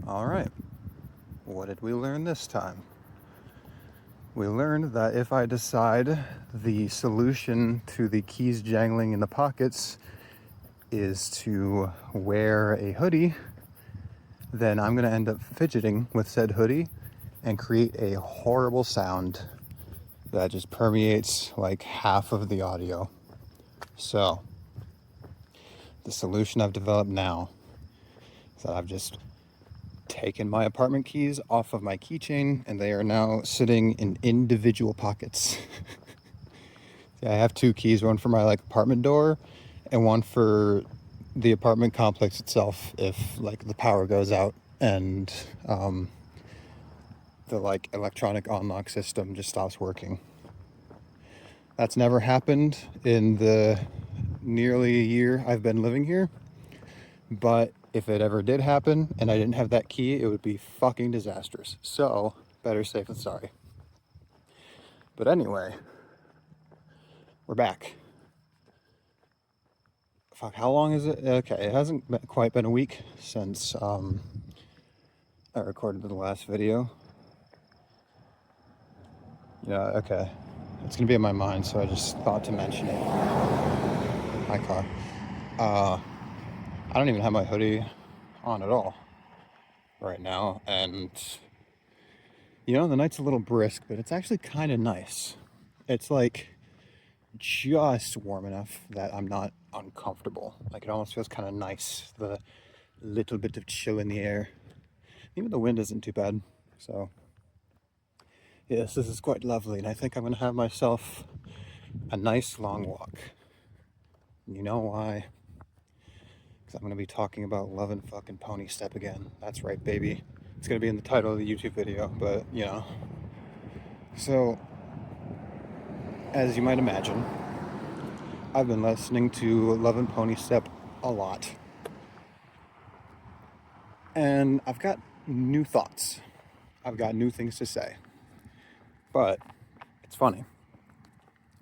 All right, what did we learn this time? We learned that if I decide the solution to the keys jangling in the pockets is to wear a hoodie, then I'm gonna end up fidgeting with said hoodie and create a horrible sound that just permeates like half of the audio. So, the solution I've developed now is that I've just taken my apartment keys off of my keychain and they are now sitting in individual pockets. I have two keys, one for my apartment door and one for the apartment complex itself if the power goes out and the electronic unlock system just stops working. That's never happened in the nearly a year I've been living here, but if it ever did happen and I didn't have that key, it would be fucking disastrous. So, better safe than sorry. But anyway, we're back. Fuck, how long is it? Okay, it hasn't quite been a week since I recorded the last video. Yeah, okay. It's gonna be in my mind, so I just thought to mention it. My car. I don't even have my hoodie on at all right now, and the night's a little brisk, but it's actually kind of nice. It's just warm enough that I'm not uncomfortable. It almost feels kind of nice, the little bit of chill in the air. Even the wind isn't too bad, so yes, this is quite lovely, and I think I'm gonna have myself a nice long walk. You know why? Because I'm gonna be talking about Love and fucking Ponystep again. That's right, baby. It's gonna be in the title of the YouTube video, but So, as you might imagine, I've been listening to Love and Ponystep a lot. And I've got new thoughts. I've got new things to say. But it's funny.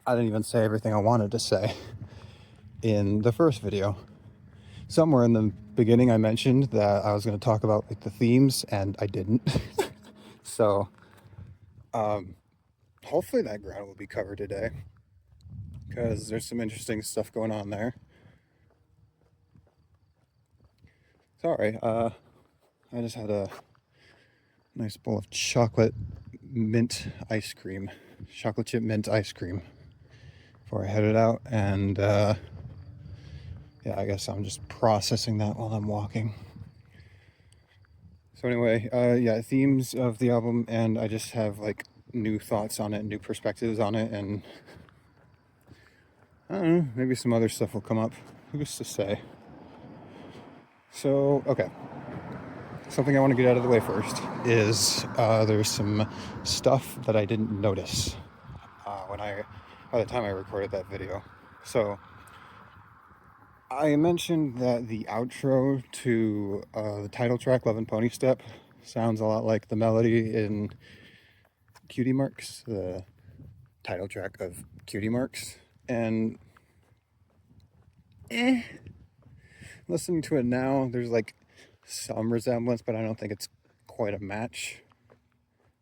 I didn't even say everything I wanted to say in the first video. Somewhere in the beginning I mentioned that I was going to talk about the themes, and I didn't. So, hopefully that ground will be covered today, because there's some interesting stuff going on there. Sorry, I just had a nice bowl of chocolate chip mint ice cream before I headed out, and yeah, I guess I'm just processing that while I'm walking. So anyway, yeah, themes of the album, and I just have new thoughts on it, new perspectives on it, and I don't know, maybe some other stuff will come up. Who's to say? So, okay. Something I want to get out of the way first is there's some stuff that I didn't notice by the time I recorded that video. So, I mentioned that the outro to the title track, Love and Ponystep, sounds a lot like the melody in Cutie Marks, the title track of Cutie Marks. And listening to it now, there's some resemblance, but I don't think it's quite a match.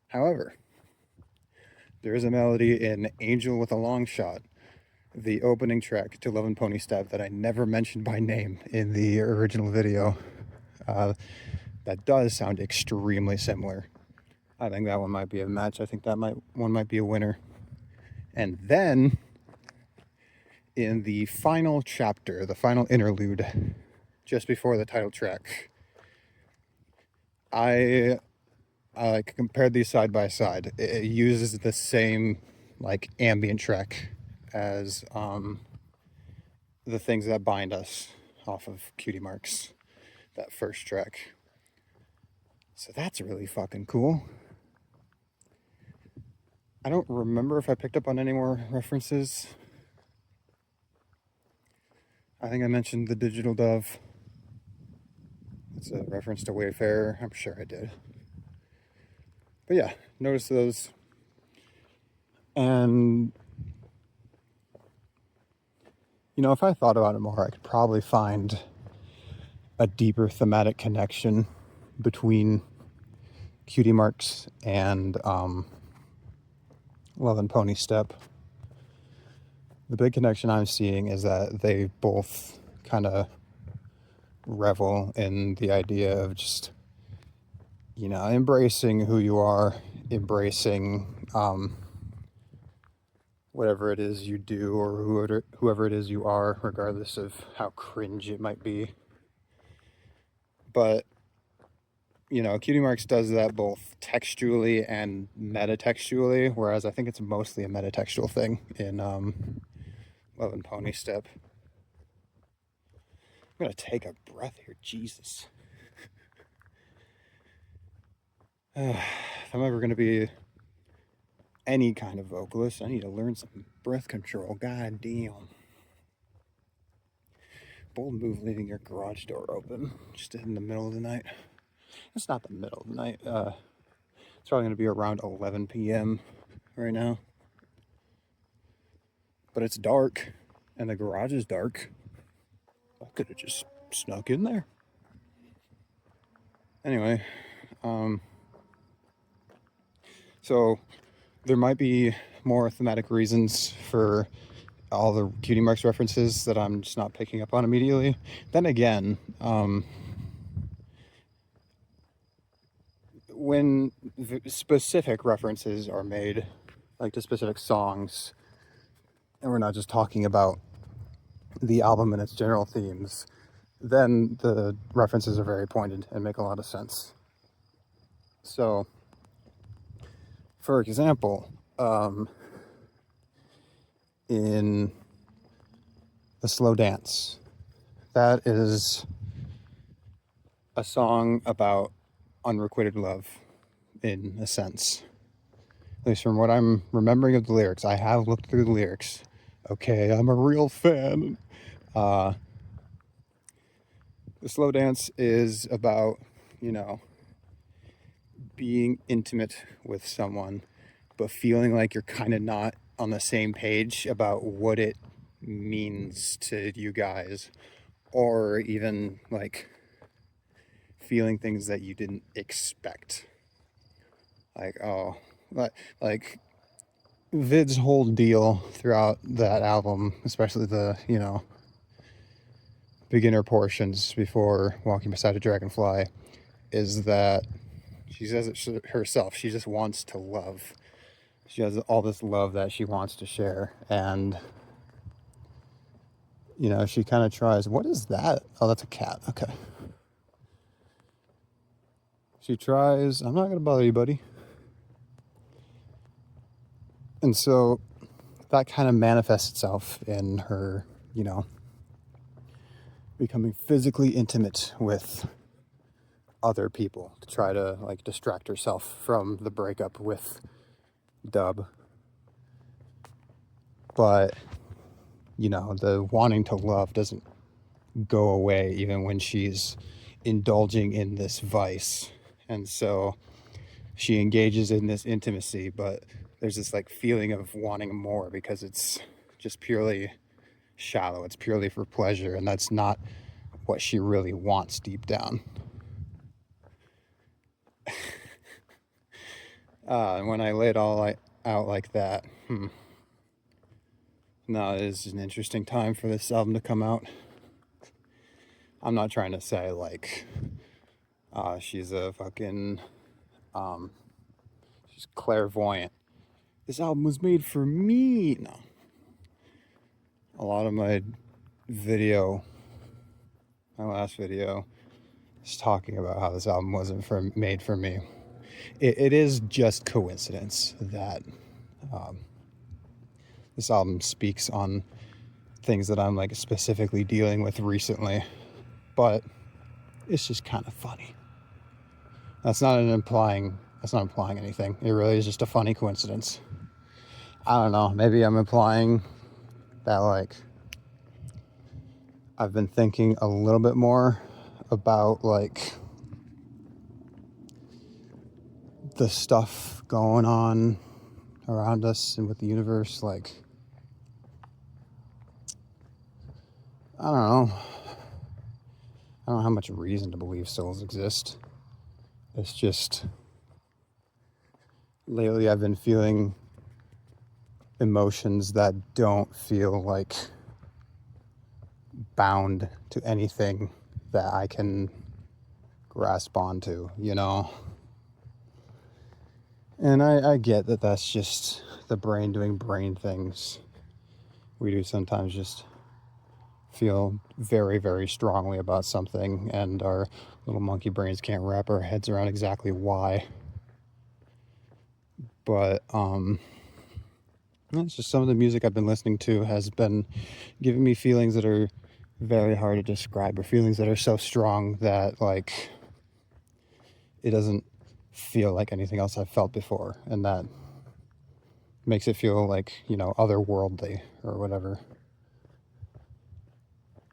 However, there is a melody in Angel with a Long Shot, the opening track to Love and Ponystep, that I never mentioned by name in the original video. That does sound extremely similar. I think that one might be a match. I think one might be a winner. And then, in the final chapter, the final interlude, just before the title track, I compared these side by side. It uses the same ambient track as the Things That Bind Us off of Cutie Marks, that first track. So that's really fucking cool. I don't remember if I picked up on any more references. I think I mentioned the Digital Dove. It's a reference to Wayfarer. I'm sure I did. But yeah, notice those. And if I thought about it more, I could probably find a deeper thematic connection between Cutie Marks and Love and Ponystep. The big connection I'm seeing is that they both kind of revel in the idea of just, you know, embracing who you are, embracing whatever it is you do or whoever it is you are, regardless of how cringe it might be. But, you know, Cutie Marks does that both textually and metatextually, whereas I think it's mostly a metatextual thing in Love and Ponystep. I'm gonna take a breath here, Jesus. If I'm ever gonna be any kind of vocalist, I need to learn some breath control. God damn. Bold move leaving your garage door open just in the middle of the night. It's not the middle of the night. It's probably gonna be around 11 p.m. right now. But it's dark, and the garage is dark. I could have just snuck in there. Anyway, so there might be more thematic reasons for all the Cutie Marks references that I'm just not picking up on immediately. Then again, when specific references are made, like to specific songs, and we're not just talking about the album and its general themes, then the references are very pointed and make a lot of sense. So, for example, in The Slow Dance, that is a song about unrequited love, in a sense. At least from what I'm remembering of the lyrics. I have looked through the lyrics. Okay, I'm a real fan. The Slow Dance is about, you know, being intimate with someone, but feeling like you're kind of not on the same page about what it means to you guys, or even like feeling things that you didn't expect. Like, oh, like Vid's whole deal throughout that album, especially the, you know, beginner portions before Walking Beside a Dragonfly, is that she says it herself. She just wants to love. She has all this love that she wants to share. And, you know, she kind of tries. What is that? Oh, that's a cat. Okay. She tries. I'm not going to bother you, buddy. And so that kind of manifests itself in her, you know, becoming physically intimate with other people to try to like distract herself from the breakup with Dub. But, you know, the wanting to love doesn't go away even when she's indulging in this vice. And so she engages in this intimacy, but there's this like feeling of wanting more because it's just purely shallow. It's purely for pleasure, and that's not what she really wants deep down. And when I lay it all out like that, no, it is an interesting time for this album to come out. I'm not trying to say like she's a fucking she's clairvoyant. This album was made for me. No. A lot of my last video, is talking about how this album wasn't made for me. It is just coincidence that this album speaks on things that I'm like specifically dealing with recently, but it's just kind of funny. That's not implying anything. It really is just a funny coincidence. I don't know, maybe I'm implying that like I've been thinking a little bit more about like the stuff going on around us and with the universe. Like, I don't know how much reason to believe souls exist. It's just, lately I've been feeling emotions that don't feel like bound to anything that I can grasp onto, you know? And I get that that's just the brain doing brain things. We do sometimes just feel very, very strongly about something, and our little monkey brains can't wrap our heads around exactly why. But it's just some of the music I've been listening to has been giving me feelings that are very hard to describe, or feelings that are so strong that, like, it doesn't feel like anything else I've felt before, and that makes it feel like, you know, otherworldly or whatever.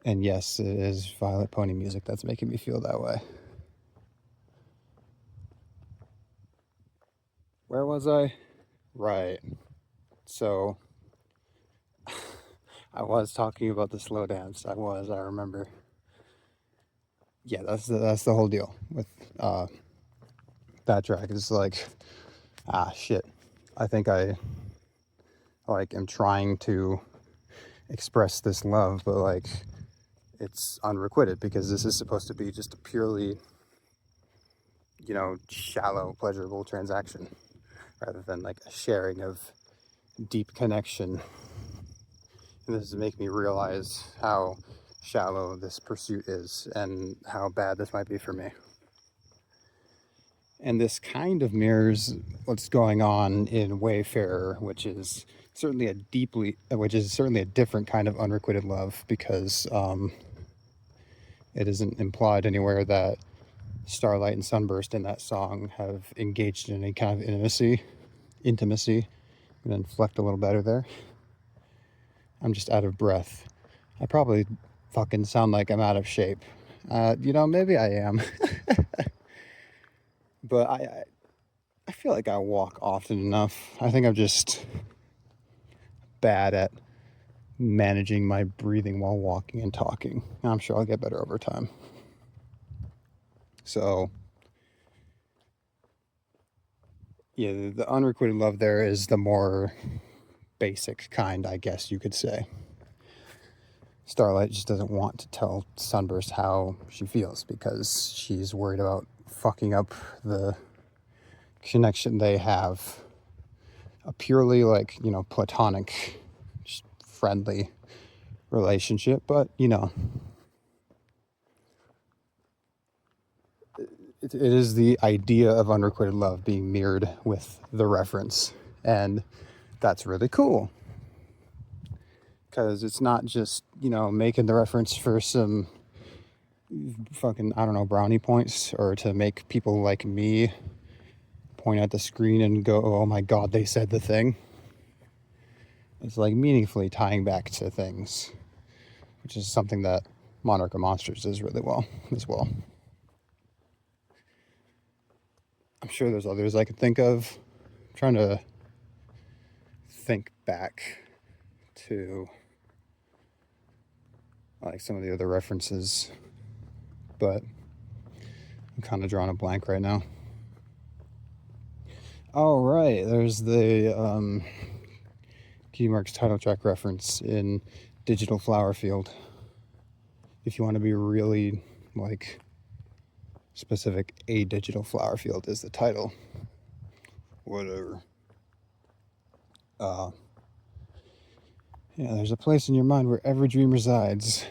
And yes, it is Vylet Pony music that's making me feel that way. Where was I? Right. So I was talking about the slow dance. I remember. Yeah, that's the whole deal with that track. It's like, shit. I think I like am trying to express this love, but like it's unrequited, because this is supposed to be just a purely, you know, shallow, pleasurable transaction, rather than like a sharing of deep connection. And this is making me realize how shallow this pursuit is, and how bad this might be for me. And this kind of mirrors what's going on in Wayfarer, which is certainly a different kind of unrequited love, because it isn't implied anywhere that Starlight and Sunburst in that song have engaged in any kind of intimacy. I'm gonna inflect a little better there. I'm just out of breath. I probably fucking sound like I'm out of shape. You know, maybe I am. But I feel like I walk often enough. I think I'm just bad at managing my breathing while walking and talking. I'm sure I'll get better over time. So, yeah, the unrequited love there is the more basic kind, I guess you could say. Starlight just doesn't want to tell Sunburst how she feels, because she's worried about fucking up the connection they have. A purely, like, you know, platonic, just friendly relationship, but, you know, it is the idea of unrequited love being mirrored with the reference, and that's really cool, because it's not just, you know, making the reference for some fucking, I don't know, brownie points, or to make people like me point at the screen and go, oh my god, they said the thing. It's like meaningfully tying back to things, which is something that Monarch of Monsters does really well as well. I'm sure there's others I could think of. I'm trying to think back to like some of the other references, but I'm kind of drawing a blank right now. Oh, right, there's the Key Mark's title track reference in Digital Flower Field. If you want to be really, like, specific, A Digital Flower Field is the title. Whatever. Yeah, there's a place in your mind where every dream resides.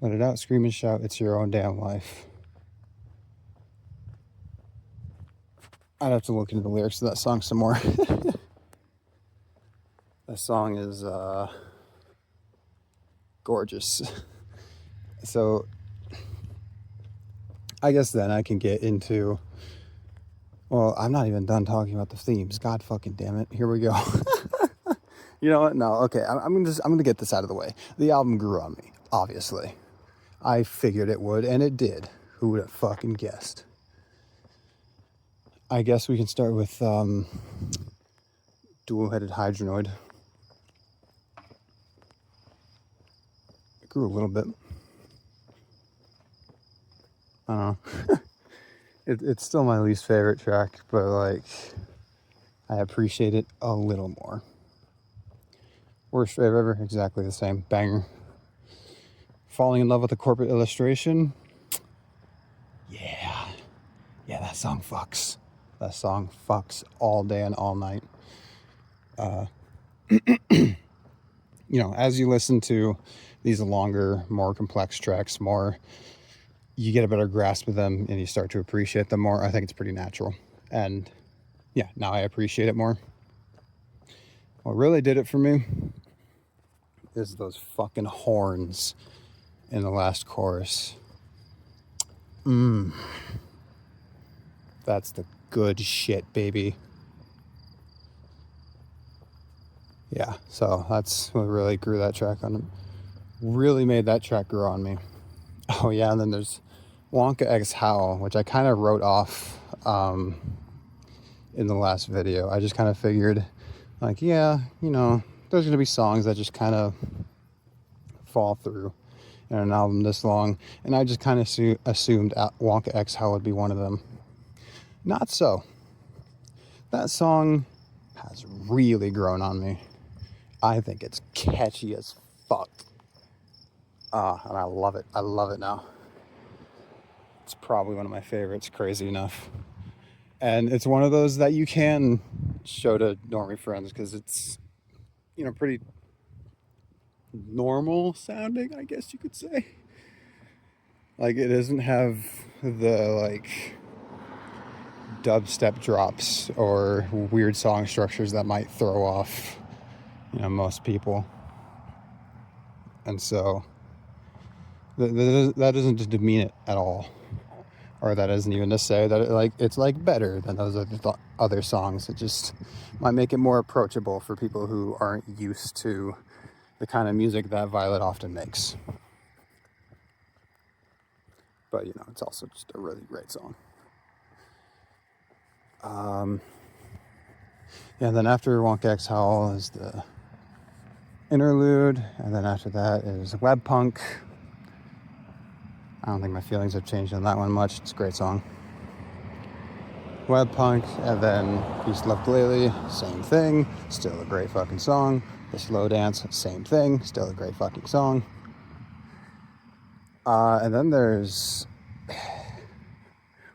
Let it out, scream and shout, it's your own damn life. I'd have to look into the lyrics to that song some more. That song is gorgeous. So I guess then I can get into, well, I'm not even done talking about the themes. God fucking damn it. Here we go. You know what? No, okay. I'm gonna get this out of the way. The album grew on me, obviously. I figured it would, and it did. Who would have fucking guessed? I guess we can start with Dual-Headed Hydronoid. It grew a little bit. I don't know. It's still my least favorite track, but like I appreciate it a little more. Worst favorite ever, exactly the same. Banger. Falling in Love with a Corporate Illustration. Yeah. Yeah, that song fucks. That song fucks all day and all night. You know, as you listen to these longer, more complex tracks, you get a better grasp of them and you start to appreciate them more. I think it's pretty natural. And yeah, now I appreciate it more. What really did it for me is those fucking horns in the last chorus. That's the good shit, baby. Yeah, so that's what really grew that track on. Really made that track grow on me. Oh yeah, and then there's Wonka X Howl, which I kind of wrote off in the last video. I just kind of figured, like, yeah, you know, there's gonna be songs that just kind of fall through in an album this long, and I just kind of assumed Wonka X Howl would be one of them. Not so. That song has really grown on me. I think it's catchy as fuck. And I love it. I love it now. It's probably one of my favorites, crazy enough. And it's one of those that you can show to normie friends because it's, you know, pretty normal sounding, I guess you could say. Like, it doesn't have the, like, dubstep drops or weird song structures that might throw off, you know, most people. And so that doesn't demean it at all, or that isn't even to say that it's like better than those other songs. It just might make it more approachable for people who aren't used to the kind of music that Vylet often makes. But you know, it's also just a really great song. Yeah, and then after Wonka X Howl is the interlude, and then after that is Web Punk. I don't think my feelings have changed on that one much. It's a great song. Web Punk, and then Peace Love Glalie, same thing, still a great fucking song. The Slow Dance, same thing, still a great fucking song. And then there's,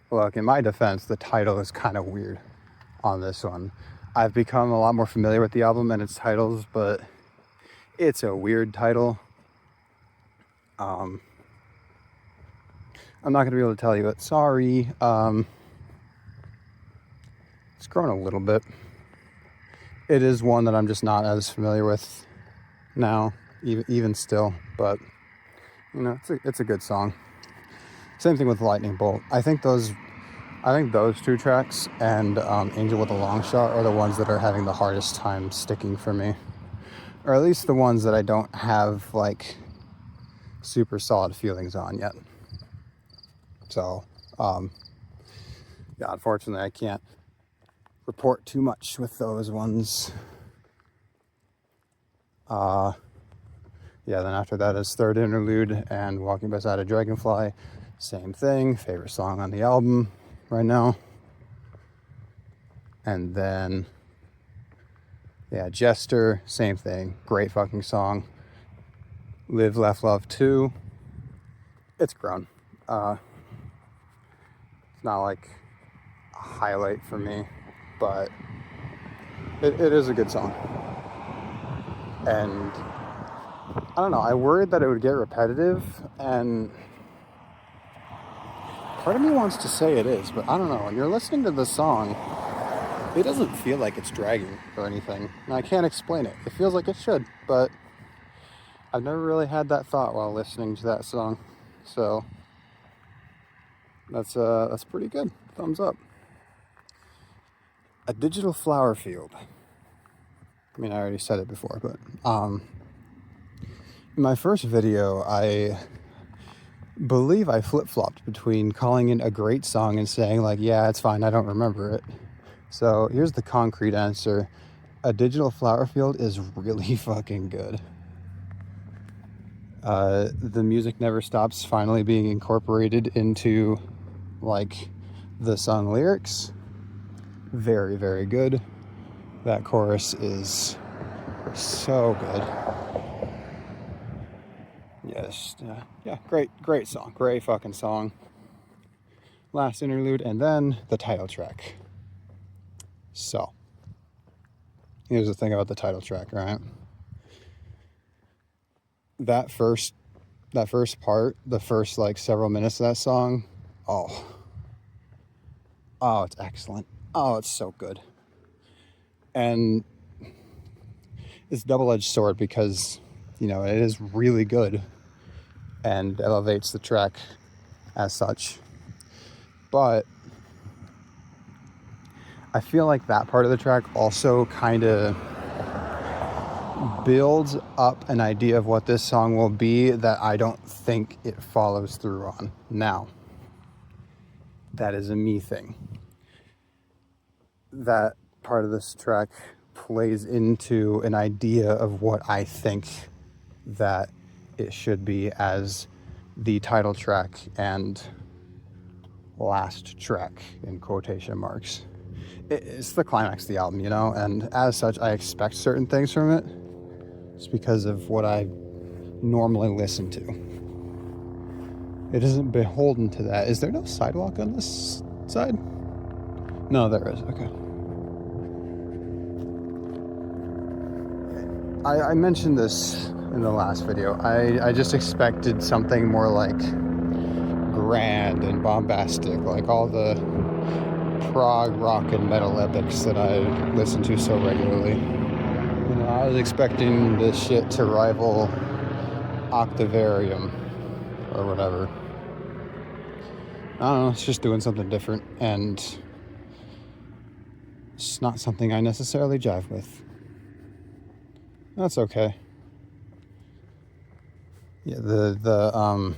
look, in my defense, the title is kind of weird on this one. I've become a lot more familiar with the album and its titles, but it's a weird title. I'm not going to be able to tell you it. Sorry. It's grown a little bit. It is one that I'm just not as familiar with now, even still. But, you know, it's a good song. Same thing with Lightning Bolt. I think those two tracks and Angel with a Long Shot are the ones that are having the hardest time sticking for me. Or at least the ones that I don't have, like, super solid feelings on yet. So, yeah, unfortunately, I can't report too much with those ones. Yeah, then after that is Third Interlude and Walking Beside a Dragonfly. Same thing, favorite song on the album right now. And then, yeah, Jester, same thing, great fucking song. Live, Laugh, Love 2, it's grown. It's not like a highlight for me, but it is a good song. And I don't know, I worried that it would get repetitive, and part of me wants to say it is, but I don't know. When you're listening to the song, it doesn't feel like it's dragging or anything. And I can't explain it. It feels like it should, but I've never really had that thought while listening to that song. So that's pretty good. Thumbs up. A Digital Flower Field. I mean, I already said it before, but in my first video, I believe I flip-flopped between calling it a great song and saying, like, yeah, it's fine, I don't remember it. So here's the concrete answer. A Digital Flower Field is really fucking good. The music never stops finally being incorporated into, like, The song lyrics, very, very good. That chorus is so good. Yes, yeah, great song. Great fucking song. Last interlude, and then the title track. So, here's the thing about the title track, right? That first part, the first like several minutes of that song, oh, it's excellent. Oh, it's so good. And it's a double-edged sword because, you know, it is really good and elevates the track as such. But I feel like that part of the track also kind of builds up an idea of what this song will be that I don't think it follows through on. Now, that is a me thing. That part of this track plays into an idea of what I think that it should be as the title track and last track in quotation marks. It's the climax of the album, you know, and as such I expect certain things from it just because of what I normally listen to. It isn't beholden to that. Is there no sidewalk on this side? No, there is. Okay. I mentioned this in the last video. I just expected something more like grand and bombastic, like all the prog rock and metal epics that I listen to so regularly. You know, I was expecting this shit to rival Octavarium or whatever. I don't know, it's just doing something different, and it's not something I necessarily jive with. That's okay. Yeah, the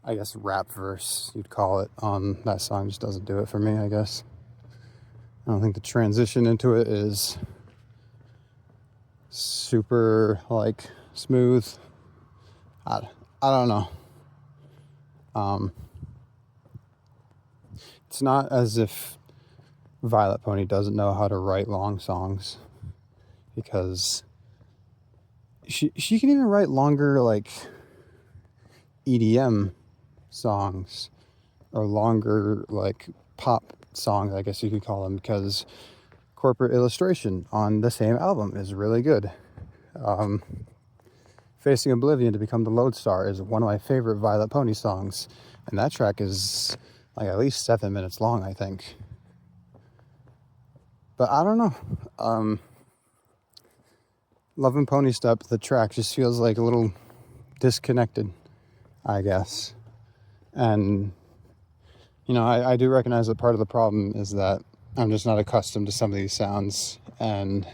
I guess rap verse, you'd call it, on that song just doesn't do it for me, I guess. I don't think the transition into it is super, like, smooth. I don't know. It's not as if Vylet Pony doesn't know how to write long songs, because she can even write longer, like, EDM songs, or longer, like, pop songs, I guess you could call them, because Corporate Illustration on the same album is really good. Facing Oblivion to Become the Lodestar is one of my favorite Vylet Pony songs, and that track is like at least 7 minutes long, I think. But I don't know. Love Ponystep, the track just feels like a little disconnected, I guess. And, you know, I do recognize that part of the problem is that I'm just not accustomed to some of these sounds, and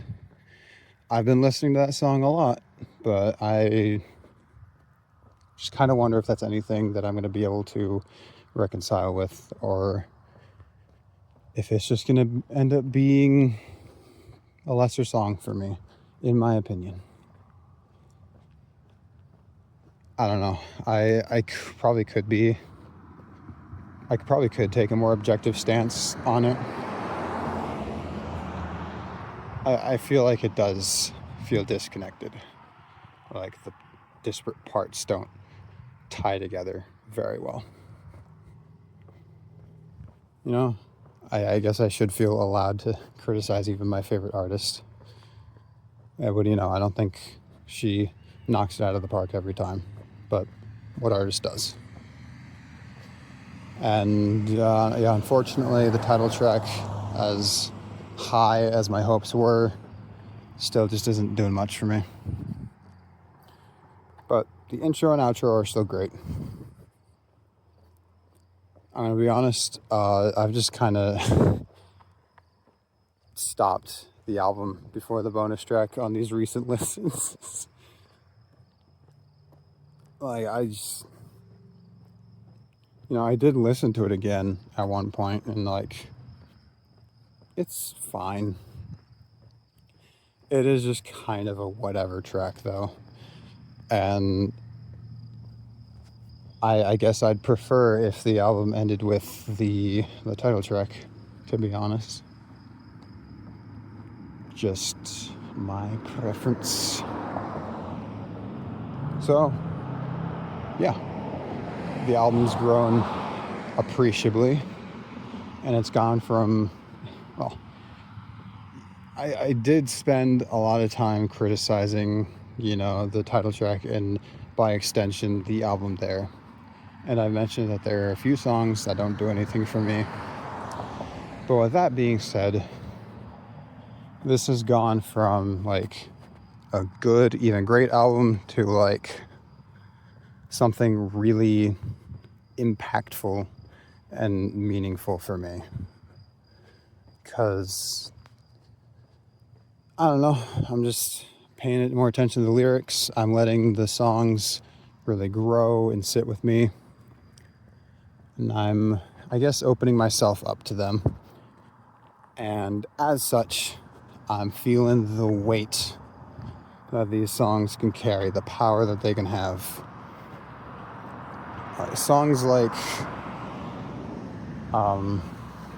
I've been listening to that song a lot, but I just kind of wonder if that's anything that I'm going to be able to reconcile with, or if it's just going to end up being a lesser song for me, in my opinion. I don't know. I probably could take a more objective stance on it. I feel like it does feel disconnected. Like the disparate parts don't tie together very well. You know, I guess I should feel allowed to criticize even my favorite artist. But, you know, I don't think she knocks it out of the park every time. But what artist does? And, yeah, unfortunately, the title track, as high as my hopes were, still just isn't doing much for me. But the intro and outro are still great. I'm going to be honest, I've just kind of stopped the album before the bonus track on these recent listens. Like, I just, you know, I did listen to it again at one point, and, like, it's fine. It is just kind of a whatever track, though. And I guess I'd prefer if the album ended with the title track, to be honest. Just my preference. So, yeah, the album's grown appreciably, and it's gone from, well, I did spend a lot of time criticizing, the title track and by extension the album there. And I mentioned that there are a few songs that don't do anything for me. But with that being said, this has gone from like a good, even great album to like something really impactful and meaningful for me. Because, I don't know, I'm just paying more attention to the lyrics. I'm letting the songs really grow and sit with me. And I'm, I guess, opening myself up to them. And as such, I'm feeling the weight that these songs can carry, the power that they can have. Songs like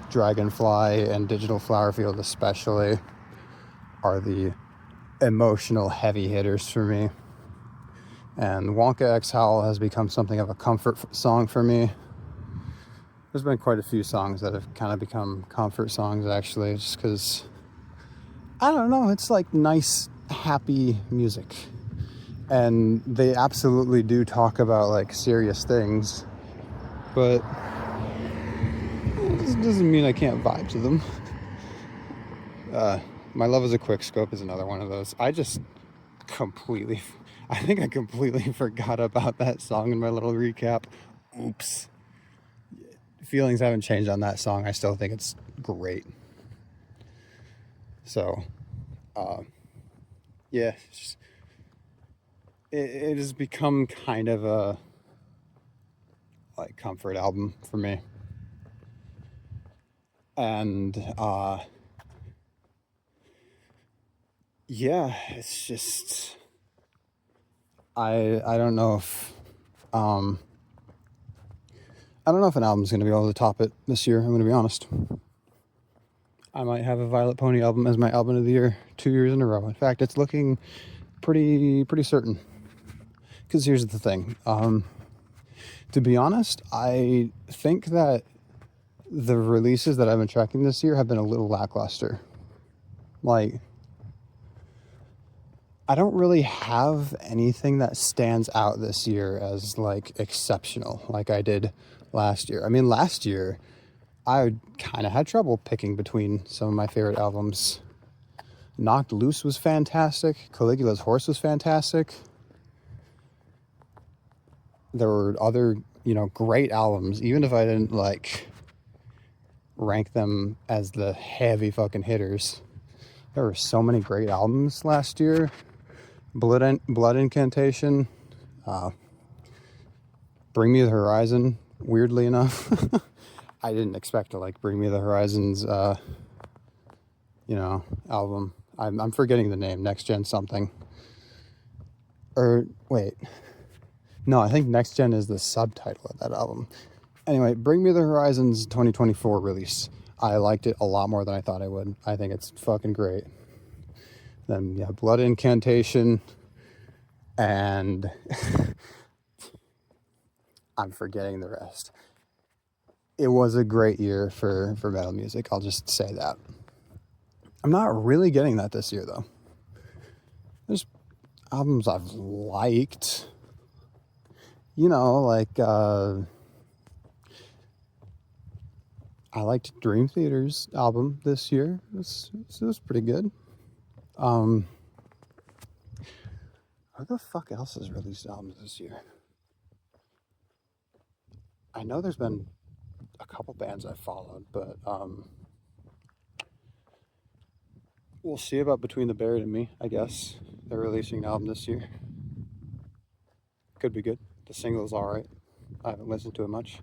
Dragonfly and Digital Flower Field especially are the emotional heavy hitters for me. And Wonka X Howl has become something of a comfort song for me. There's been quite a few songs that have kind of become comfort songs, actually, just because, I don't know, it's like nice, happy music. And they absolutely do talk about like serious things, but it doesn't mean I can't vibe to them. My Love is a Quick Scope is another one of those. I think I completely forgot about that song in my little recap. Oops. Feelings haven't changed on that song. I still think it's great. So, yeah, it has become kind of a like comfort album for me. And yeah, it's just I don't know if I don't know if an album's going to be able to top it this year. I'm going to be honest. I might have a Vylet Pony album as my album of the year 2 years in a row. In fact, it's looking pretty certain. Because here's the thing. To be honest, I think that the releases that I've been tracking this year have been a little lackluster. Like, I don't really have anything that stands out this year as like exceptional like I did last year. I mean, last year I kind of had trouble picking between some of my favorite albums. Knocked Loose was fantastic. Caligula's Horse was fantastic. There were other, great albums, even if I didn't like rank them as the heavy fucking hitters. There were so many great albums last year. Blood Incantation, Bring Me the Horizon, weirdly enough. I didn't expect to like Bring Me the Horizon's, album. I'm forgetting the name, Next Gen something. Or, wait. No, I think Next Gen is the subtitle of that album. Anyway, Bring Me the Horizon's 2024 release. I liked it a lot more than I thought I would. I think it's fucking great. Then, yeah, Blood Incantation, and I'm forgetting the rest. It was a great year for metal music, I'll just say that. I'm not really getting that this year, though. There's albums I've liked. Like, I liked Dream Theater's album this year. It was pretty good. Who the fuck else has released albums this year? I know there's been a couple bands I've followed, but we'll see about Between the Buried and Me, I guess. They're releasing an album this year. Could be good. The single's alright. I haven't listened to it much.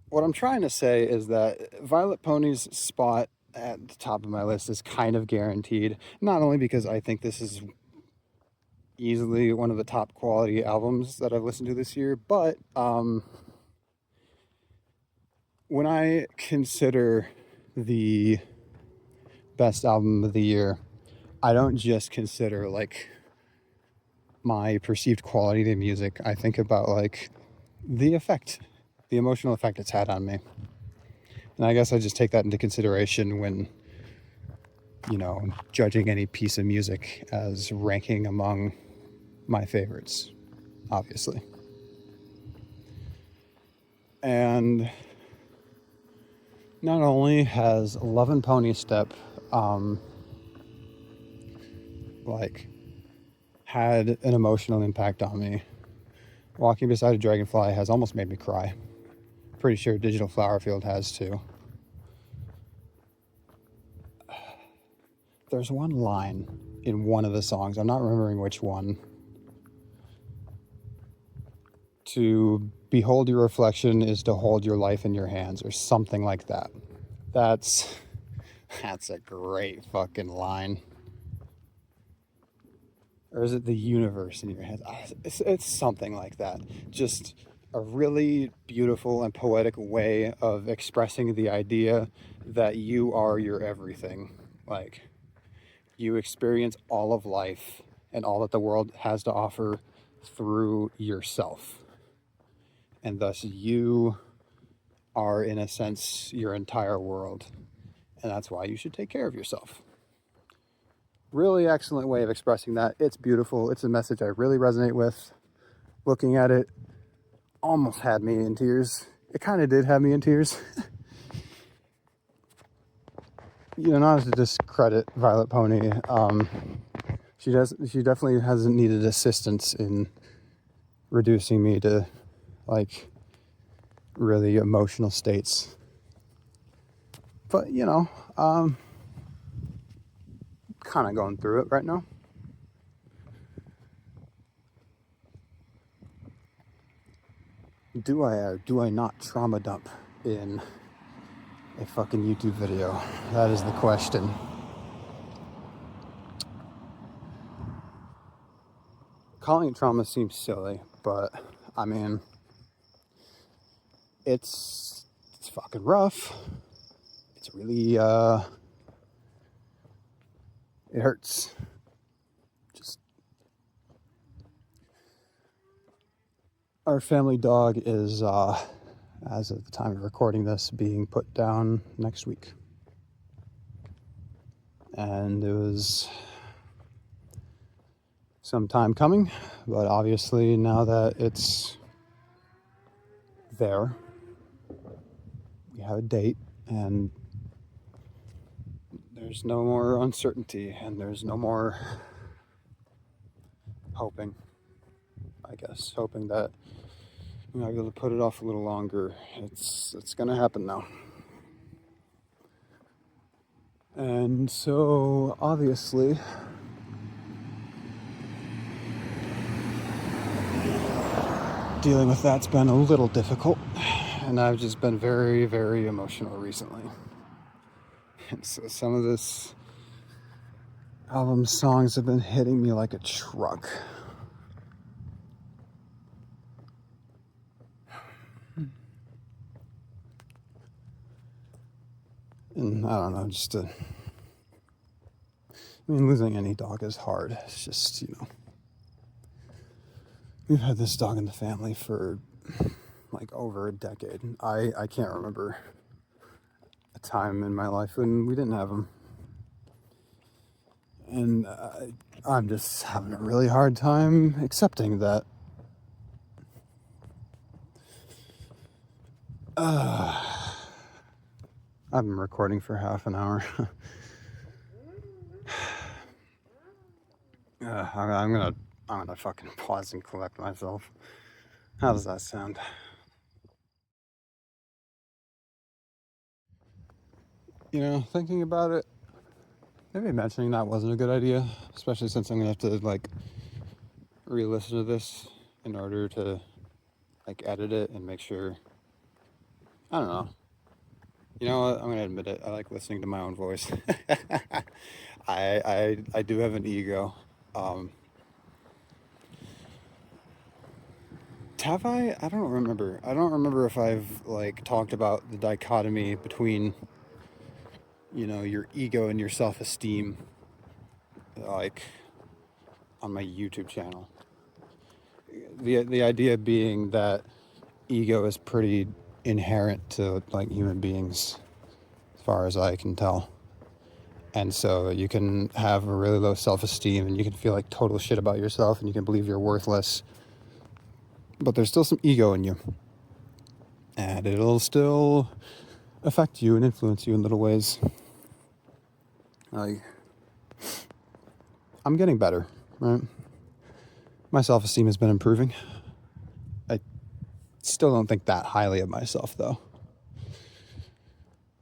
What I'm trying to say is that Vylet Pony's spot at the top of my list is kind of guaranteed. Not only because I think this is easily one of the top quality albums that I've listened to this year. But when I consider the best album of the year, I don't just consider like my perceived quality of the music. I think about like the effect, the emotional effect it's had on me. And I guess I just take that into consideration when, you know, judging any piece of music as ranking among my favorites, obviously. And not only has Love Ponystep like had an emotional impact on me, Walking Beside a Dragonfly has almost made me cry. Pretty sure Digital Flower Field has too. There's one line in one of the songs, I'm not remembering which one. To behold your reflection is to hold your life in your hands, or something like that. That's a great fucking line. Or is it the universe in your hands? It's something like that. Just a really beautiful and poetic way of expressing the idea that you are your everything. Like, you experience all of life and all that the world has to offer through yourself. And thus you are, in a sense, your entire world. And that's why you should take care of yourself. Really excellent way of expressing that. It's beautiful. It's a message I really resonate with. Looking at it almost had me in tears. It kind of did have me in tears. You know, not to discredit Vylet Pony. She definitely hasn't needed assistance in reducing me to like really emotional states. But you know, kind of going through it right now. Do I or do I not trauma dump in a fucking YouTube video? That is the question. Calling it trauma seems silly, but I mean, it's fucking rough. It's really it hurts. Just our family dog is as of the time of recording this, being put down next week. And it was some time coming, but obviously now that it's there, we have a date, and there's no more uncertainty, and there's no more hoping, I guess, hoping that you know, I'll be able to put it off a little longer. It's gonna happen now. And so obviously dealing with that's been a little difficult, and I've just been very, very emotional recently. And so some of this album songs have been hitting me like a truck. And I don't know, I mean, losing any dog is hard. It's just, you know, we've had this dog in the family for like over a decade. I can't remember a time in my life when we didn't have him. And I'm just having a really hard time accepting that. I've been recording for half an hour. I'm gonna fucking pause and collect myself. How does that sound? You know, thinking about it, maybe mentioning that wasn't a good idea, especially since I'm gonna have to like re-listen to this in order to like edit it and make sure. I don't know. You know what? I'm gonna admit it. I like listening to my own voice. I do have an ego. have I? I don't remember. I don't remember if I've like talked about the dichotomy between, you know, your ego and your self-esteem, like on my YouTube channel. The idea being that ego is pretty inherent to like human beings, as far as I can tell. And so you can have a really low self-esteem and you can feel like total shit about yourself and you can believe you're worthless. But there's still some ego in you. And it'll still affect you and influence you in little ways. Like, I'm getting better, right? My self-esteem has been improving. I still don't think that highly of myself, though.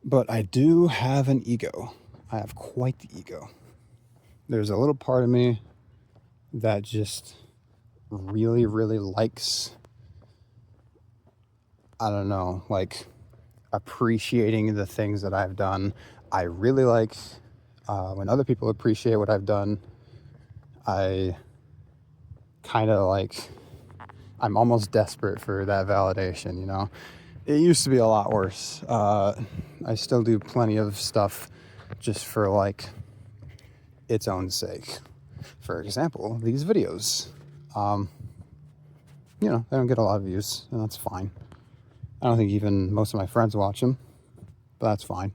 But I do have an ego. I have quite the ego. There's a little part of me that just really, really likes, I don't know, like appreciating the things that I've done. I really like when other people appreciate what I've done. I kind of like, I'm almost desperate for that validation, you know? It used to be a lot worse. I still do plenty of stuff just for like its own sake. For example, these videos. You know, they don't get a lot of views, and that's fine. I don't think even most of my friends watch them, but that's fine.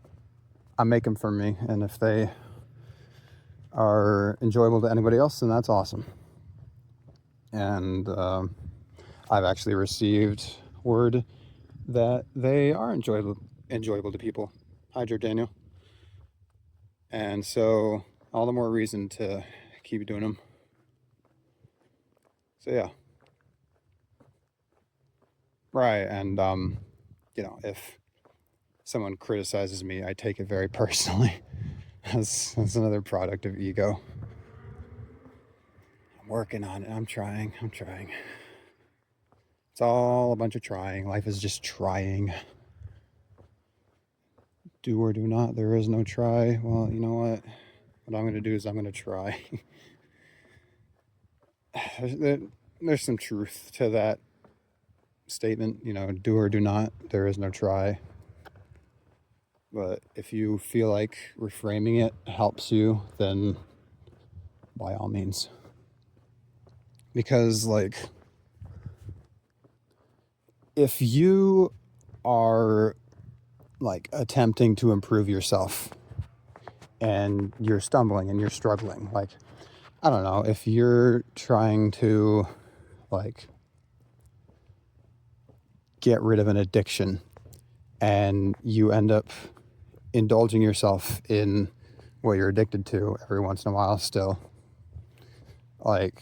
I make them for me, and if they are enjoyable to anybody else, then that's awesome. And I've actually received word that they are enjoyable to people. Hi, Joe Daniel. And so, all the more reason to keep doing them. So yeah. Right, and you know, if someone criticizes me, I take it very personally. That's another product of ego. I'm working on it. I'm trying. It's all a bunch of trying. Life is just trying. Do or do not. There is no try. Well, you know what? What I'm going to do is I'm going to try. There's some truth to that statement. You know, do or do not. There is no try. But if you feel like reframing it helps you, then by all means. Because, like, if you are, like, attempting to improve yourself and you're stumbling and you're struggling, like, I don't know, if you're trying to, like, get rid of an addiction and you end up indulging yourself in what you're addicted to every once in a while still, like,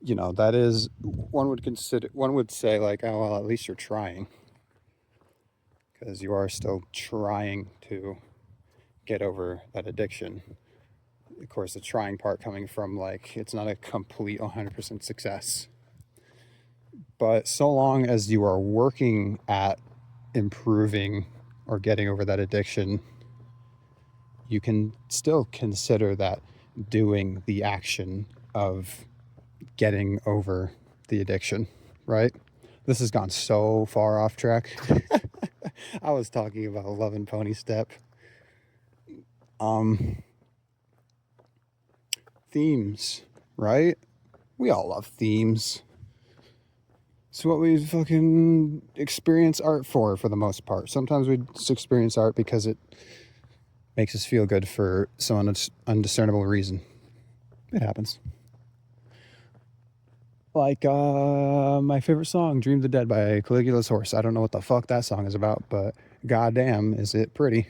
you know, that is, one would say like, oh, well, at least you're trying, because you are still trying to get over that addiction. Of course, the trying part coming from like, it's not a complete 100% success. But so long as you are working at improving or getting over that addiction, you can still consider that doing the action of getting over the addiction, right? This has gone so far off track. I was talking about Love Ponystep. Themes, right? We all love themes. It's what we fucking experience art for the most part. Sometimes we just experience art because it makes us feel good for some undiscernible reason. It happens. Like my favorite song, Dream of the Dead by Caligula's Horse. I don't know what the fuck that song is about, but goddamn is it pretty.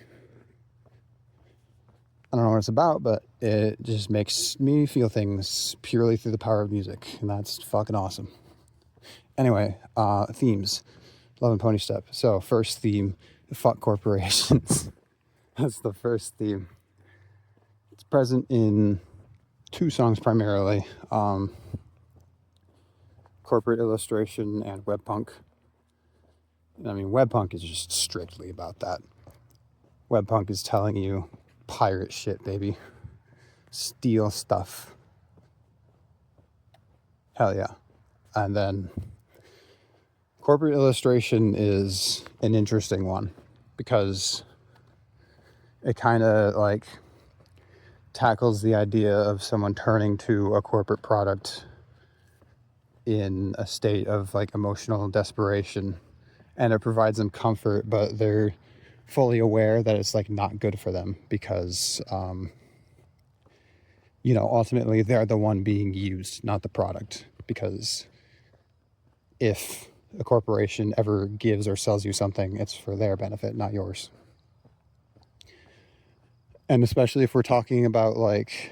I don't know what it's about, but it just makes me feel things purely through the power of music, and that's fucking awesome. Anyway, themes. Love Ponystep. So, first theme, fuck corporations. That's the first theme. It's present in two songs primarily. Corporate illustration and webpunk. I mean, webpunk is just strictly about that. Webpunk is telling you, pirate shit, baby. Steal stuff. Hell yeah. And then corporate illustration is an interesting one because it kind of like tackles the idea of someone turning to a corporate product in a state of like emotional desperation, and it provides them comfort, but they're fully aware that it's like not good for them because ultimately they're the one being used, not the product. Because if a corporation ever gives or sells you something, it's for their benefit, not yours. And especially if we're talking about like